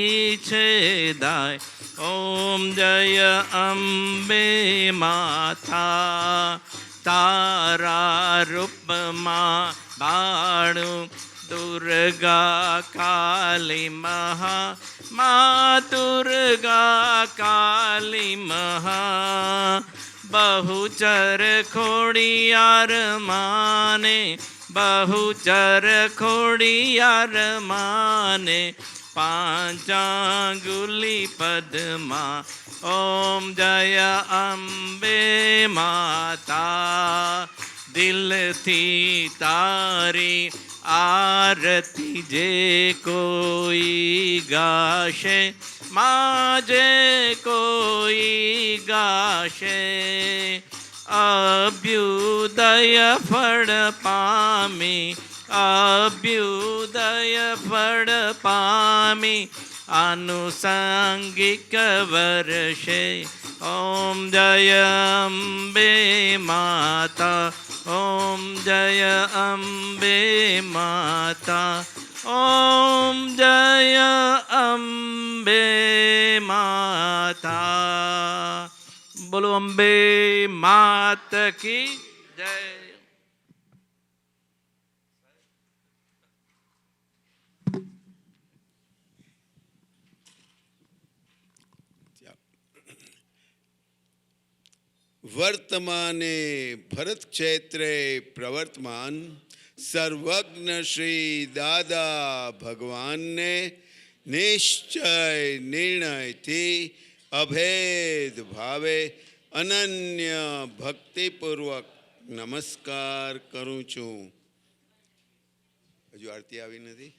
છેદાય ઓમ જય અંબે માતા તારા રૂપમાં બાણું દુર્ગા કાલી મા દુર્ગા કાલી મહા બહુચર ખોડિયાર માને બહુચર ખોડિયાર માને પાંચાંગુલી પદ્મા ઓમ જય અંબે માતા દિલથી તારી આરતી જે કોઈ ગાશે મા જે કોઈ ગાશે અભ્યુદય ફળ પામી અભ્યુદય ફળ પામી આનુષંગિક વર્ષે ઓમ જય અંબે માતા ઓમ જય અંબે માતા ઓમ જય અંબે માતા બોલો અંબે માત કી જય વર્તમાને ભરત ક્ષેત્રે પ્રવર્તમાન સર્વજ્ઞ શ્રી દાદા ભગવાનને નિશ્ચય નિર્ણયથી અભેદ ભાવે અનન્ય ભક્તિપૂર્વક નમસ્કાર કરું છું. હજુ આરતી આવી નથી.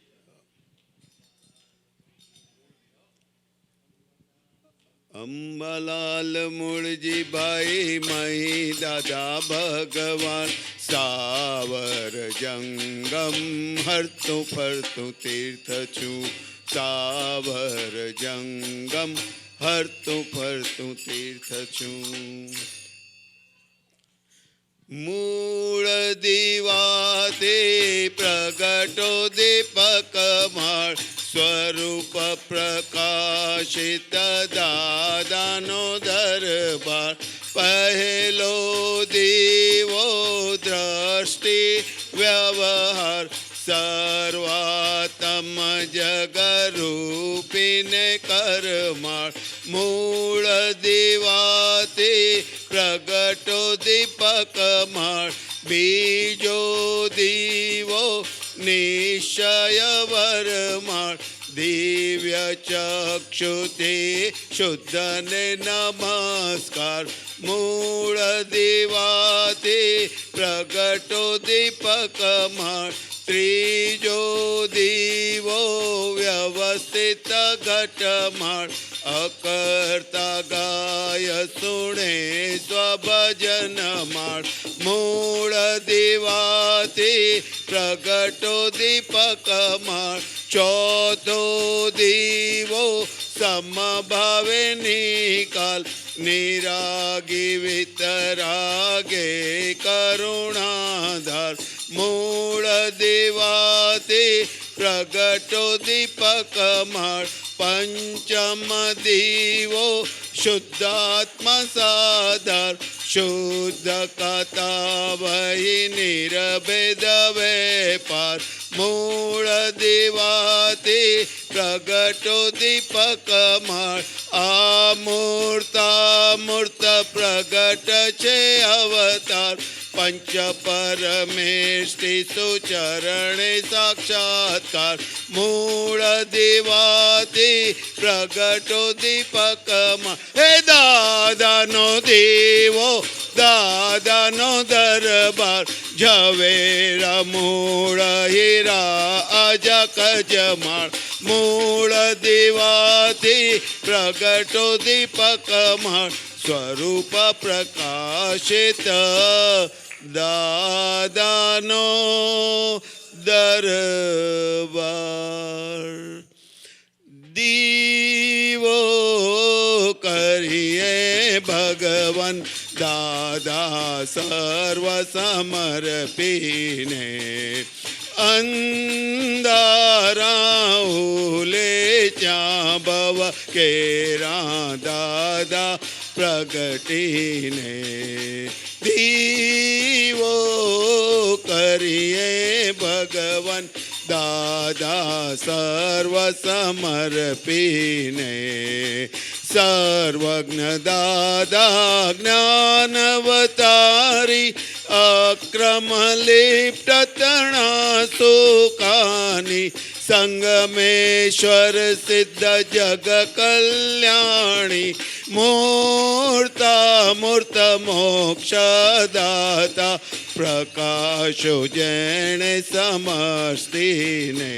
અંબાલાલ મૂળજીભાઈ મહી દાદા ભગવાન સાવર જંગમ હરતું ફરતું તીર્થ છું. સાવર જંગમ હરતું ફરતું તીર્થ છું. મૂળ દીવાતે પ્રગટો દીપક માળ સ્વરૂપ પ્રકાશિત દાદાનો દરબાર પહેલો દીવો દ્રષ્ટિ વ્યવહાર સર્વાત્મ જગરૂપીને કરમાળ મૂળ દીવાથી પ્રગટો દીપક માળ બીજો દીવો નિશ્ચય વરમાળ દિવ્ય ચક્ષુથી શુદ્ધને નમસ્કાર મૂળ દીવાથી પ્રગટો દીપક માળ ત્રીજો દીવો વ્યવસ્થિત ઘટમાળ અકર્તા ગાય સુણે સ્વભજન માળ મૂળ દીવાથી પ્રગટો દીપક માળ ચોથો દીવો સમભાવે નિકાલ નિરાગી વિતરાગે કરુણાધાર મૂળ દીવાથી પ્રગટો દીપક માળ પંચમ દીવો શુદ્ધાત્મા સાધાર શુદ્ધ કથા વહી નિર્ભેદ વેપાર મૂળ દીવાથી પ્રગટો દીપક માળ મૂર્ત પ્રગટ છે અવતાર પંચ પરમેષ્ટિ સુચરણે સાક્ષાત્કાર મૂળ દીવાથી પ્રગટો દીપક માળ હે દાદાનો દીવો દાદાનો દરબાર ઝવેરા મૂળ હીરા અજક જમાળ મૂળ દીવાથી પ્રગટો દીપક માળ સ્વરૂપ પ્રકાશિત દાદાનો દરબાર. દીવો કરીએ ભગવાન દાદા સર્વ સમર્પીને. અંધારા ઉલે ત્યાં ભવ કેરા દાદા પ્રગટીને. દીવો કરીએ ભગવાન દાદા સર્વ સમર્પીને. સર્વજ્ઞ દાદા જ્ઞાનવતારી અક્રમ લિપ્ત તણા સુકાની. સંગમેશ્વર સિદ્ધ જગ કલ્યાણી. મૂર્તા મૂર્ત મોક્ષદાતા પ્રકાશો જેણે સમસ્તીને.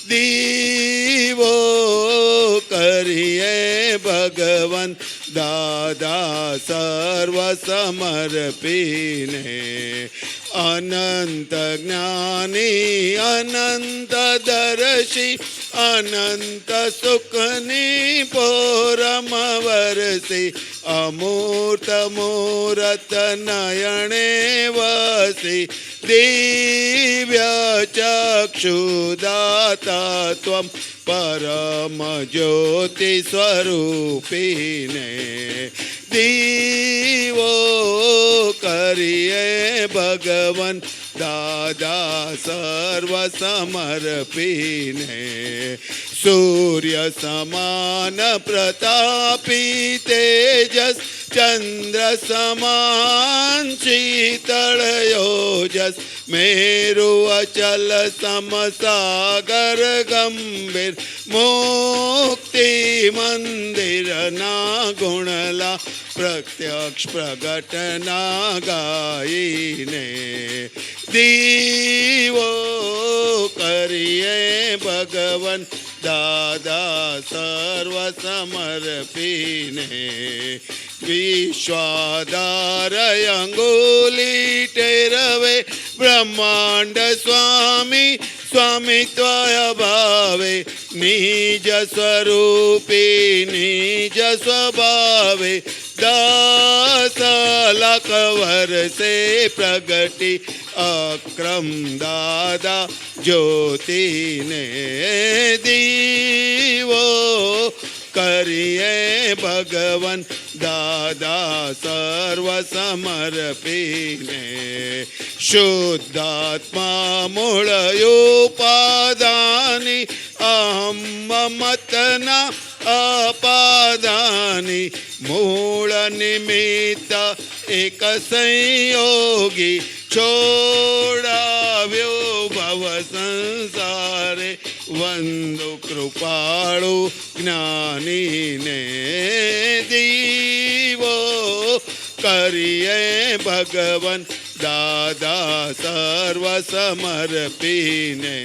દીવો કરીએ ભગવાન દાદા સર્વ સમર્પીને. અનંત જ્ઞાની અનંત દર્શી અનંત સુખની પોરમ વરસી. અમૂર્ત મૂરત નયણે વસી. દિવ્ય ચક્ષુદાતા ત્વમ પરમ જ્યોતિ સ્વરૂપીને. દીવો કરીએ ભગવાન દાદા સર્વ સમર્પીને. સૂર્ય સમાન પ્રતાપી તેજસ ચંદ્ર સમાન શીતળ યોજસ. મેરુ અચલ સમસાગર ગંભીર. મુક્તિ મંદિરના ગુણલા પ્રત્યક્ષ પ્રગટના ગાઈને. દીવો કરીએ ભગવાન દાદા સર્વ સમર્પીને. વિશ્વાધાર અંગુલી ટેરવે બ્રહ્માંડ સ્વામી સ્વામિત્વય ભાવે. નિજ સ્વરૂપી નિજ સ્વભાવે. 10 લાખ વર્ષે પ્રગટી અક્રમ દાદા જ્યોતિને. દીવો કરીએ ભગવાન દાદા સર્વ સમર્પીને. શુદ્ધાત્મા મૂળયોપાદાની અહમ મમતના અપાદાની. મૂળ નિમિત્ત એક સંયોગી છોડાવ્યો ભવ સંસારે. વંદુ કૃપાળુ જ્ઞાનીને. દીવો કરીએ ભગવાન દાદા સર્વ સમર્પીને.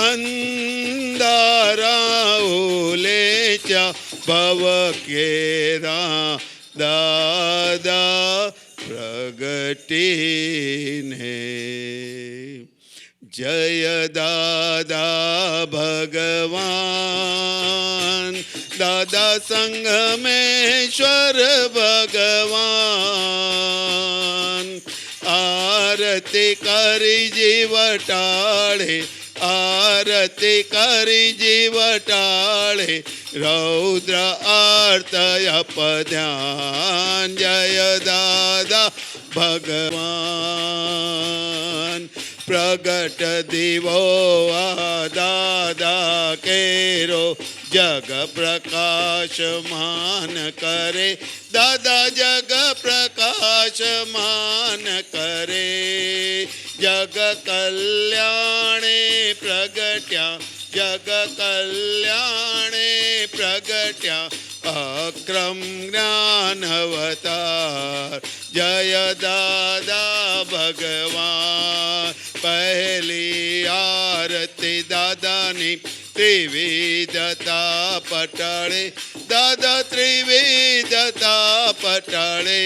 અંધારા ઉલેચા ભવ કેરા દાદા પ્રગટીને. જય દાદા ભગવાન દાદા સંગમેશ્વર ભગવાન. આરતી કરી જીવ ટાળે આરતી કરી જીવ ટાળે. રૌદ્ર આર્તય પધ્યાન. જય દાદા ભગવાન. પ્રગટ દીવો આ દાદા કેરો જગ પ્રકાશમાન કરે. દાદા જગ પ્રકાશમાન કરે. જગ કલ્યાણે પ્રગટ્યા જગ કલ્યાણે પ્રગટ્યા. અક્રમ જ્ઞાન અવતાર. જય દાદા ભગવાન. પહેલી આરતી દાદાની ત્રિવિધતા પટાળે. દાદા ત્રિવિધતા પટાળે.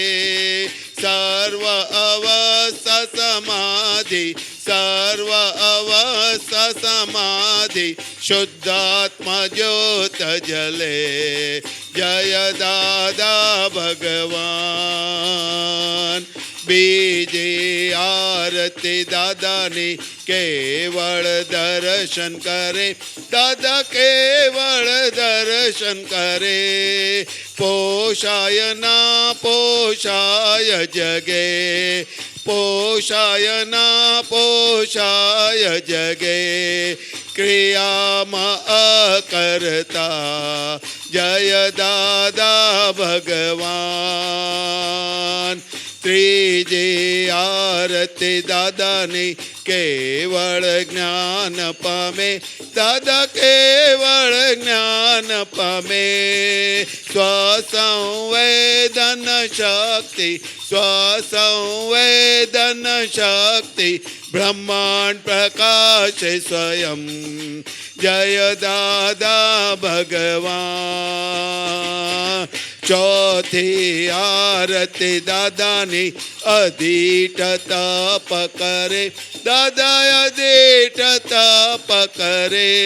સર્વ અવસ્થા સમાધિ સર્વ અવસ્થા સમાધિ શુદ્ધાત્મા જ્યોત જલે જય દાદા ભગવાન બીજી આરતી દાદાની કેવળ દર્શન કરે દાદા કેવળ દર્શન કરે પોષાય ના પોષાય જગે પોષાય ના પોષાય જગે ક્રિયામાં અકર્તા જય દાદા ભગવાન ત્રીજી આરતી દાદાની કેવળ જ્ઞાન પામે દાદા કેવળ જ્ઞાન પામે સ્વસંવેદન શક્તિ સ્વસંવેદન શક્તિ બ્રહ્માંડ પ્રકાશે સ્વયં જય દાદા ભગવાન ચોથી આરતી દાદાની અધીઠ તપ કરે દાદા અધીઠ તપ કરે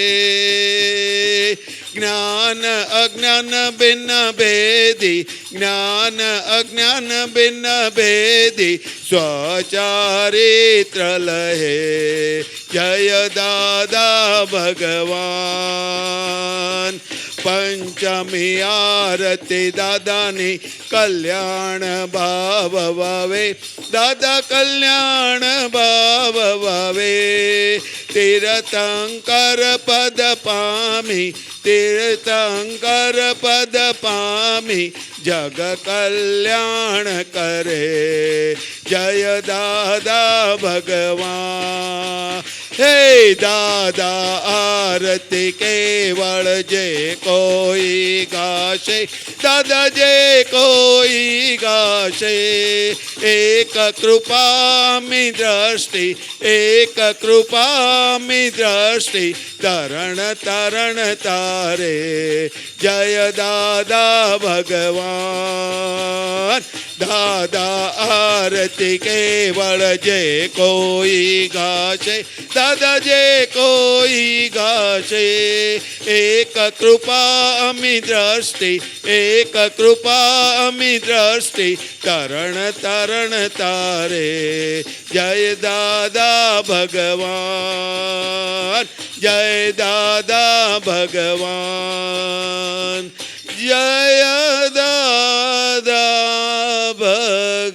જ્ઞાન અજ્ઞાન ભિન્ન ભેદી જ્ઞાન અજ્ઞાન ભિન્ન ભેદી સ્વચારિત્ર લહે જય દાદા ભગવાન પંચમી આરતી દાદાની કલ્યાણ ભાવ ભાવે દાદા કલ્યાણ ભાવ ભાવે તીર્થંકર પદ પામી તીર્થંકર પદ પામી જગ કલ્યાણ કરે જય દાદા ભગવાન હે દાદા આરતી કેવળ જે કોઈ ગાશે દાદા જે કોઈ ગાશે એક કૃપામી દ્રષ્ટિ એક કૃપામી દ્રષ્ટિ તરણ તરણ તારે જય દાદા ભગવાન દાદા આરતી કેવળ જે કોઈ ગાશે દાદા જે કોઈ ગાશે એક કૃપામી દ્રષ્ટિ એક કૃપામી દ્રષ્ટિ તરણ તરણ તારે જય દાદા ભગવાન જય દાદા ભગવાન જય દાદા ભગવાન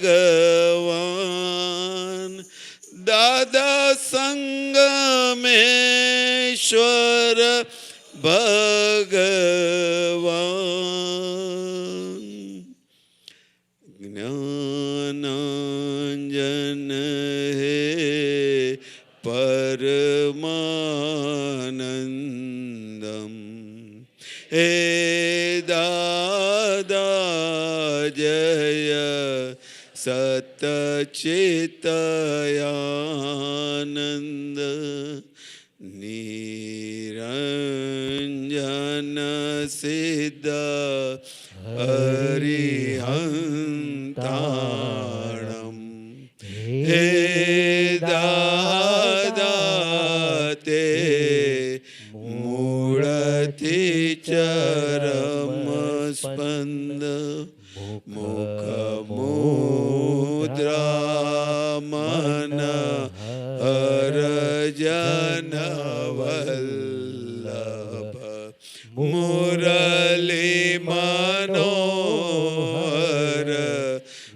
દાદા સંગમેશ્વર ભગવાન જ્ઞાનાંજન હે પરમાનંદમ હે દાદા જય સતચિતયાનંદ નિરંજન સિદ્ધ હરિહંતાણમ હે દાદા તે મૂળથી ચરમ સ્પંદ મુખ મુદ્રા મન હરજન વલ્લભ મુરલી મનોહર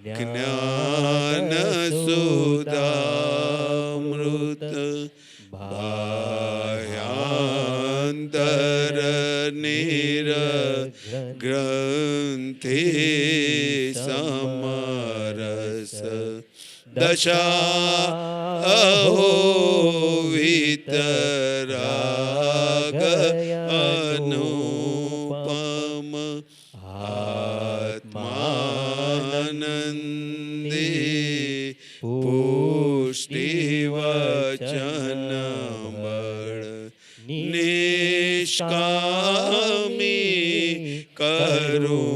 જ્ઞાન સુધામૃત બાહ્યાંતર નિર ગ્રંથિ સમરસ દશા અહો વિતરાગ અનુપમ આત્માનંદી પુષ્ટિ વચન બળ નિષ્કામી કરુણામય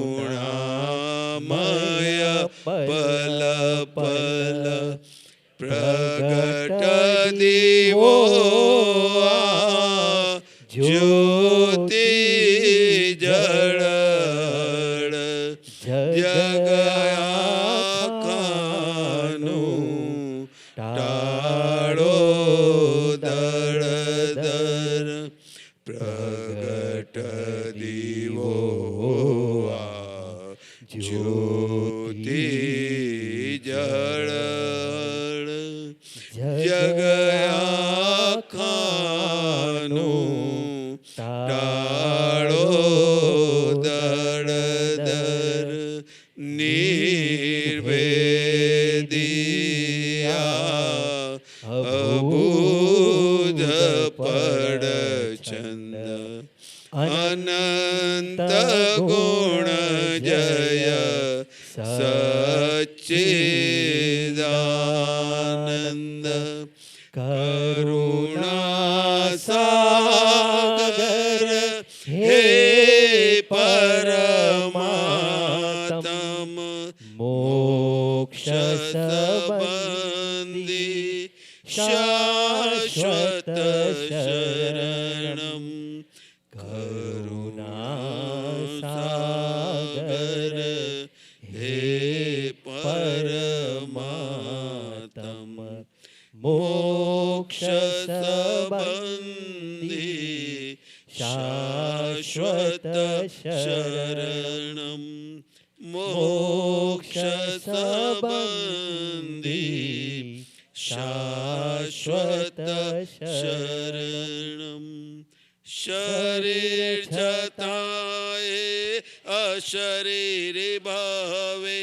બલ ખાનું ટાળો દળદર પ્રગટ દીવો આ જ્યોતિ જળ જગ આખાનું ટાળો દળદર નિર્વેદિયા અબુધ પડછંદ અનંત ગુણ જય સચ્ચિદાનંદ કરુણા સાગર હે પરમાત્મ મોક્ષ સંબંધી શાશ્વત શરણમ કરુણાસાગર હે પરમાત્મ મોક્ષ સંબંધી શાશ્વત શરણમ મોક્ષ સંબંધી શાશ્વત શરણમ શરીર છતાંય અશરીર ભાવે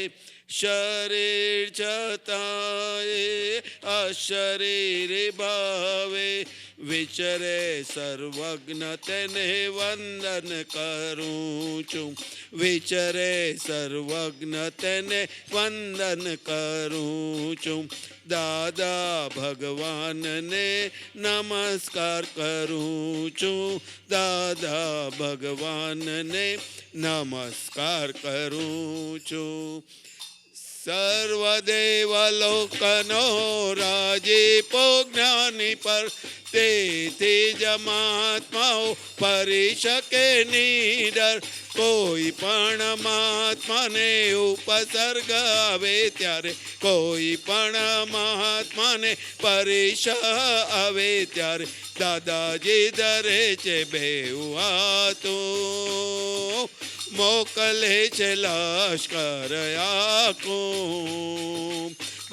શરીર છતાંય અશરીર ભાવે વિચરે સર્વજ્ઞ તેને વંદન કરું છું વિચરે સર્વજ્ઞ તેને વંદન કરું છું દાદા ભગવાનને નમસ્કાર કરું છું દાદા ભગવાનને નમસ્કાર કરું છું સર્વદેવલોકનો રાજીપો જ્ઞાની પર તેથી જ મહાત્માઓ પરી શકે નિડર કોઈ પણ મહાત્માને ઉપસર્ગ આવે ત્યારે કોઈ પણ મહાત્માને પરીક્ષ આવે ત્યારે દાદાજી ધરે છે બેઉ હાથો મોકલે છે લશ્કર આખું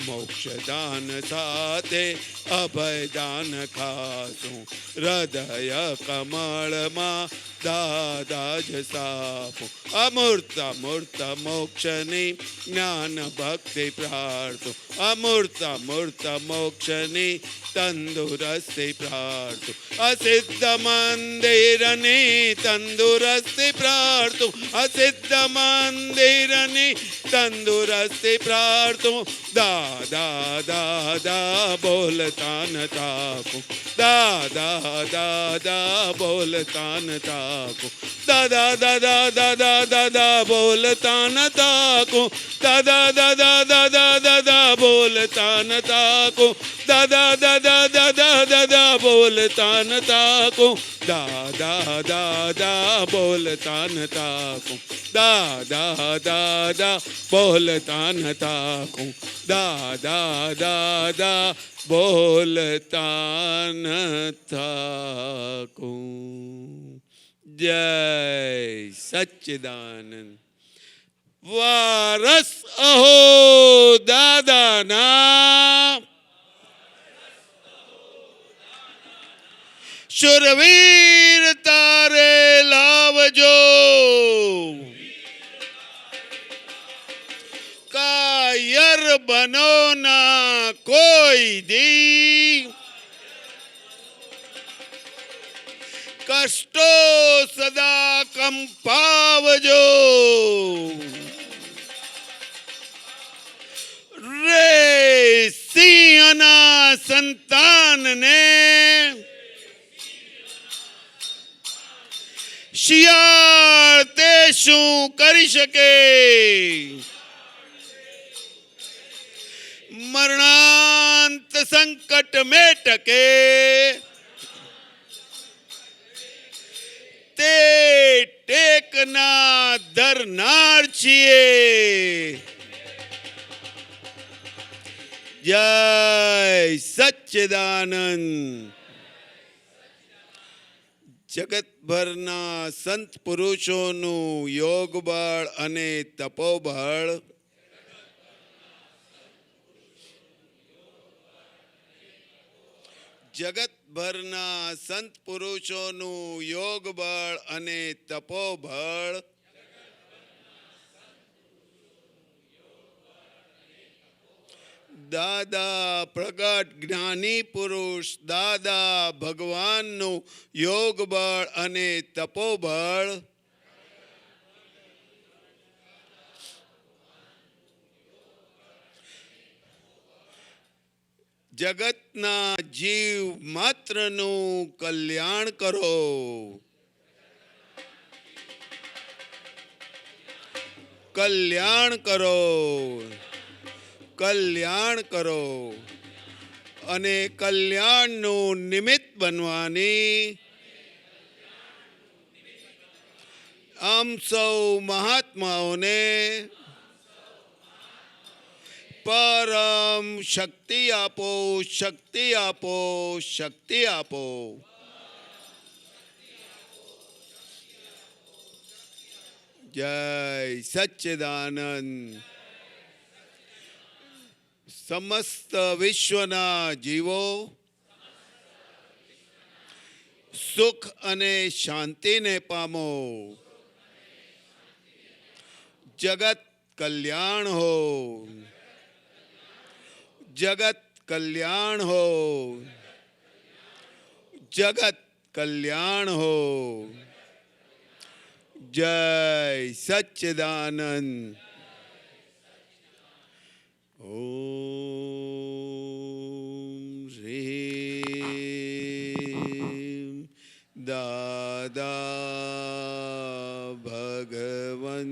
મોક્ષદાન સાથે અભયદાન ખાશું હૃદય કમળમાં દાદા જ સાપું અમૂર્ત મૂર્ત મોક્ષની જ્ઞાન ભક્તિ પ્રાર્થું અમૂર્ત મૂર્ત મોક્ષની તંદુરસ્તી પ્રાર્થું અસિદ્ધ મંદિરની તંદુરસ્તી પ્રાર્થું અસિદ્ધ મંદિરની તંદુરસ્તી પ્રાર્થું દાદા દાદા બોલતા ન તાકું દાદા દાદા બોલતા ન તાકું દાદા દાદા દાદા દાદા બોલતા ન તાકું દાદા દાદા દાદા દાદા બોલતા ન તાકું દાદા દાદા દાદા દાદા બોલતા ન તાકું દાદા દાદા બોલતા ન તાકું દાદા દાદા બોલતા ન તાકું દાદા દાદા બોલતા ન થાકું જય સચ્ચિદાનંદ વારસ અહો દાદાના શુરવીર તારે લાવજો કાયર બનો ના કોઈ દી કષ્ટો સદા કંપાવજો રે સિંહના સંતાનને શિયાળ તે શું કરી શકે મરણાંત સંકટ में टके તે ટેકના ધરનાર છીએ જય સચ્ચિદાનંદ. જગતભરના સંત પુરુષોનું યોગ બળ અને તપોબળ જગતભરના સંત પુરુષોનું યોગ બળ અને તપોબળ દાદા પ્રગટ જ્ઞાની પુરુષ દાદા ભગવાનનું યોગ બળ અને તપોબળ જગતના જીવ માત્રનું કલ્યાણ કરો. કલ્યાણ કરો, કલ્યાણ કરો અને કલ્યાણનું નિમિત્ત બનવાની આમ સૌ મહાત્માઓને પરમ શક્તિ આપો, શક્તિ આપો, શક્તિ આપો. જય સચ્ચિદાનંદ. સમસ્ત વિશ્વના જીવો સુખ અને શાંતિને પામો. જગત કલ્યાણ હો, જગત કલ્યાણ હો, જગત કલ્યાણ હો. જય સચ્ચિદાનંદ. ઓમ શ્રીમ દાદા ભગવન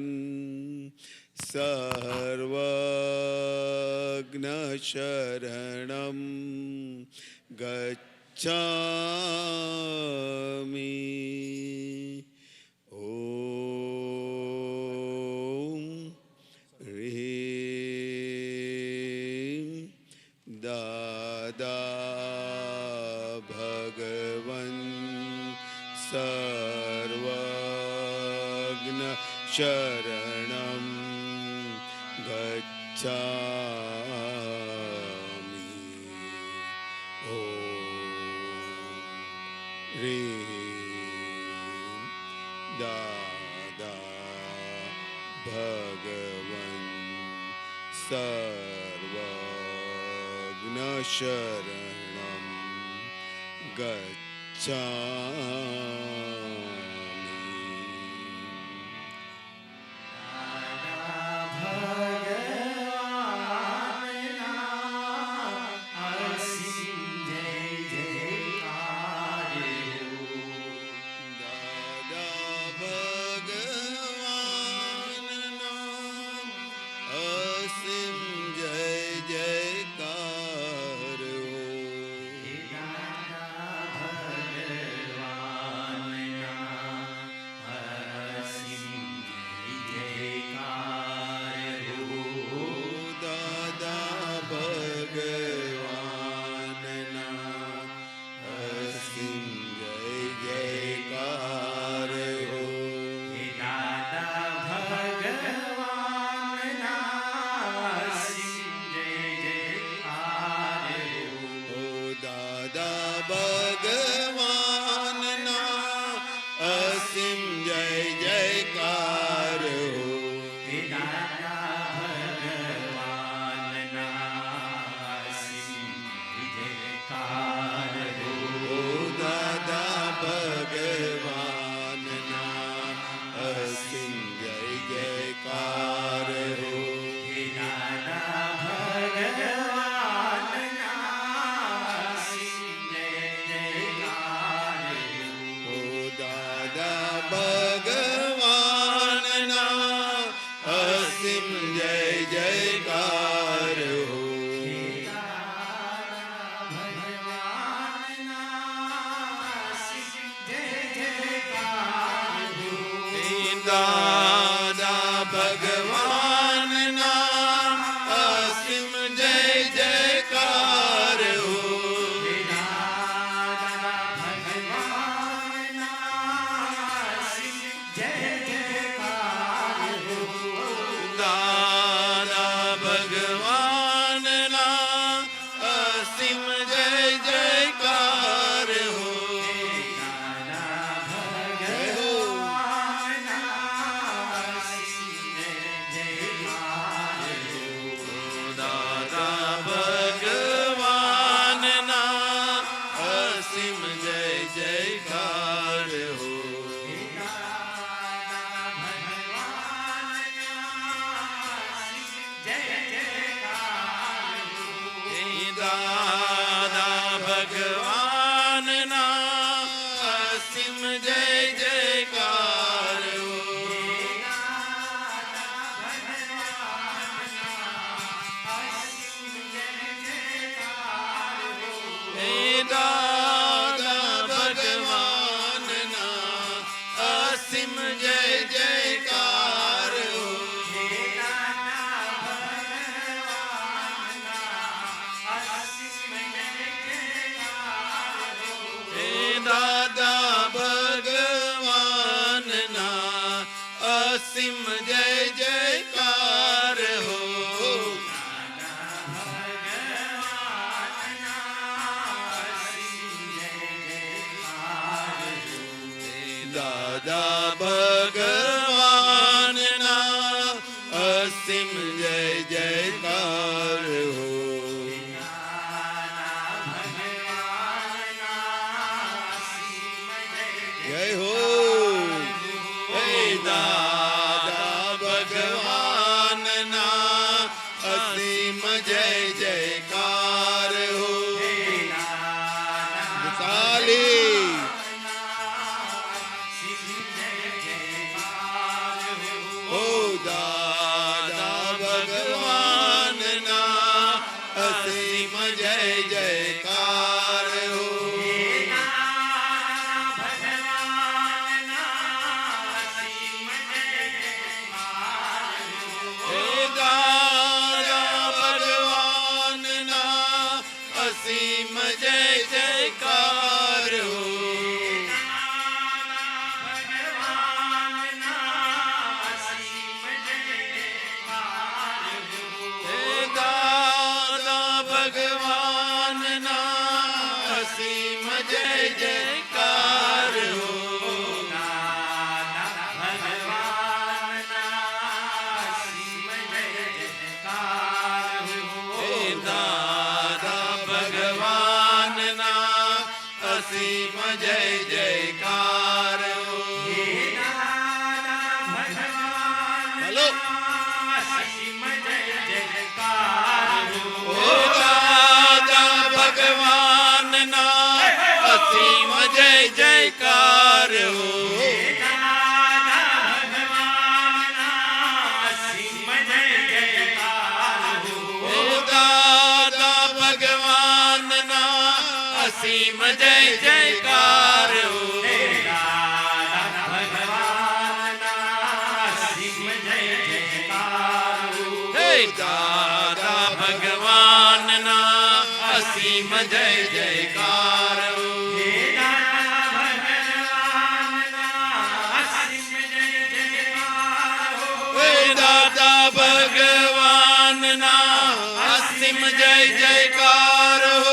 સર્વજ્ઞ શરણમ ગચ્છામિ. ઓમ હ્રીમ દાદા ભગવન સર્વજ્ઞ શરણમ ગચ્છામિ. ઓમ હ્રીમ દાદા ભગવન સર્વજ્ઞ શરણમ ગચ્છામિ. દાદા ભગવાનના અસીમ જય જયકાર. અસીમ જય જયકાર હો દાદા ભગવાનના અસીમ જય જયકાર હો જય હો હે દાદા ભગવાનના અસીમ જય જયકાર હો ચાલી ઓ દાદા ભગવાનના અસીમ જય જયકાર હો હે દાદા ભગવાનના અસીમ જય જયકાર હો હે દાદા ભગવાનના અસીમ જય જયકાર હો હે દાદા ભગવાનના અસીમ જય જયકાર હો હલો ઓ દાદા ભગવાનના અસીમ જય જયકાર હો ઓ દાદા ભગવાનના અસીમ જય જયકાર હો હે દાદા ભગવાનના અસીમ જય જયકાર હો હે દાદા ભગવાનના અસીમ જય જયકાર હો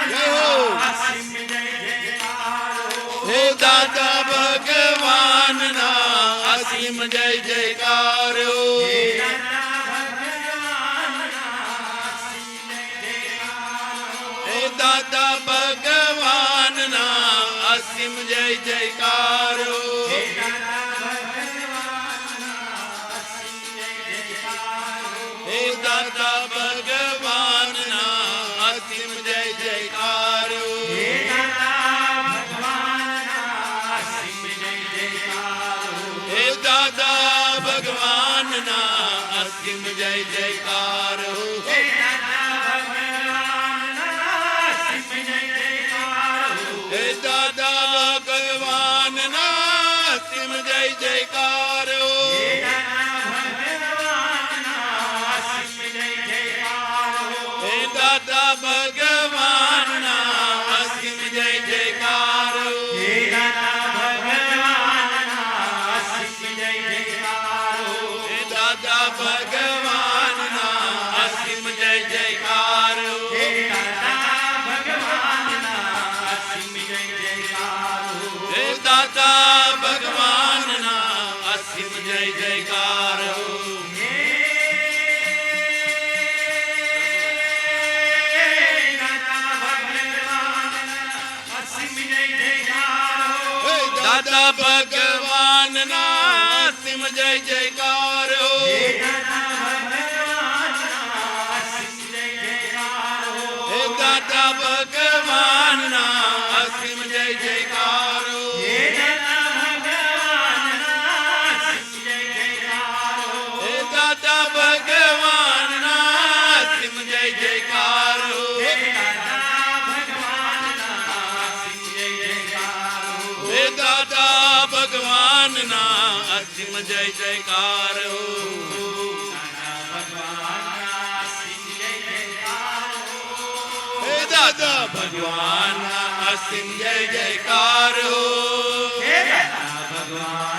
જય હો હે દાદા ભગવાનના અસીમ જય જયકાર હો હે દાદા ભગવાનના અસીમ જય જયકાર હો હે દાદા ભગવાનના અસીમ જય જયકાર હો હે દાદા ભગવાનના અસીમ જય જયકાર હો હે દાદા ભગવાનના અસીમ જય જયકાર હો હે દાદા ભગવાનના અસીમ જય જયકાર હો હે દાદા ભગવાનના અસીમ જય જયકાર હો હે દાદા ભગવાનના અસીમ જય જયકાર હો દાદા ભગવાનના અસીમ જય જયકાર હો હે દાદા ભગવાનના અસીમ જય જયકાર હો હે દાદા ભગવાનના અસીમ જય જયકાર હો હે દાદા ભગવાનના અસીમ જય જયકાર હો હે દાદા ભગવાનના અસીમ જય જયકાર હો હે દાદા ભગવાન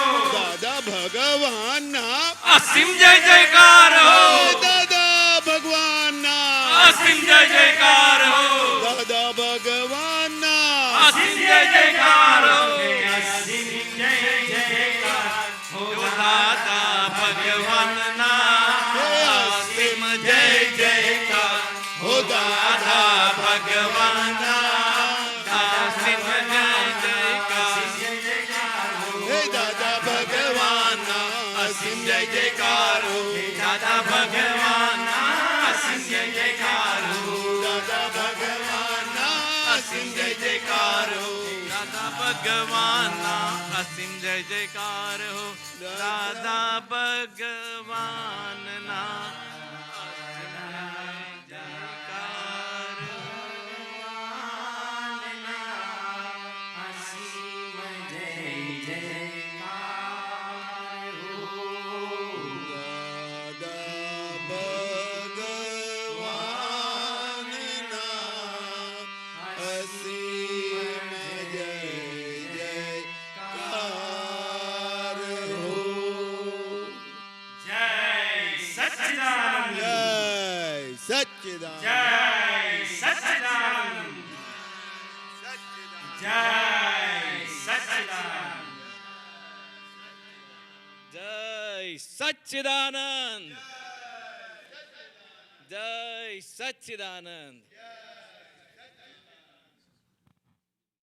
અસીમ જય જયકાર હો દાદા ભગવાનના અસીમ જય જયકાર હો દાદા ભગવાનના અસીમ જય જયકાર હો અસીમ જય જયકાર હો દાદા ભગવાનના અસીમ જય જયકાર હો દાદા ભગવાનના અસીમ જય જયકાર હે દાદા ભગવાનના અસીમ જય જયકાર હો દાદા ભગવાનના અસીમ જય જયકાર હો દાદા ભગવાનના અસીમ જય જયકાર હો દાદા ભગવાનના અસીમ જય જયકાર હો દાદા ભગવાનના સચ્ચિદાનંદ જય સચ્ચિદાનંદ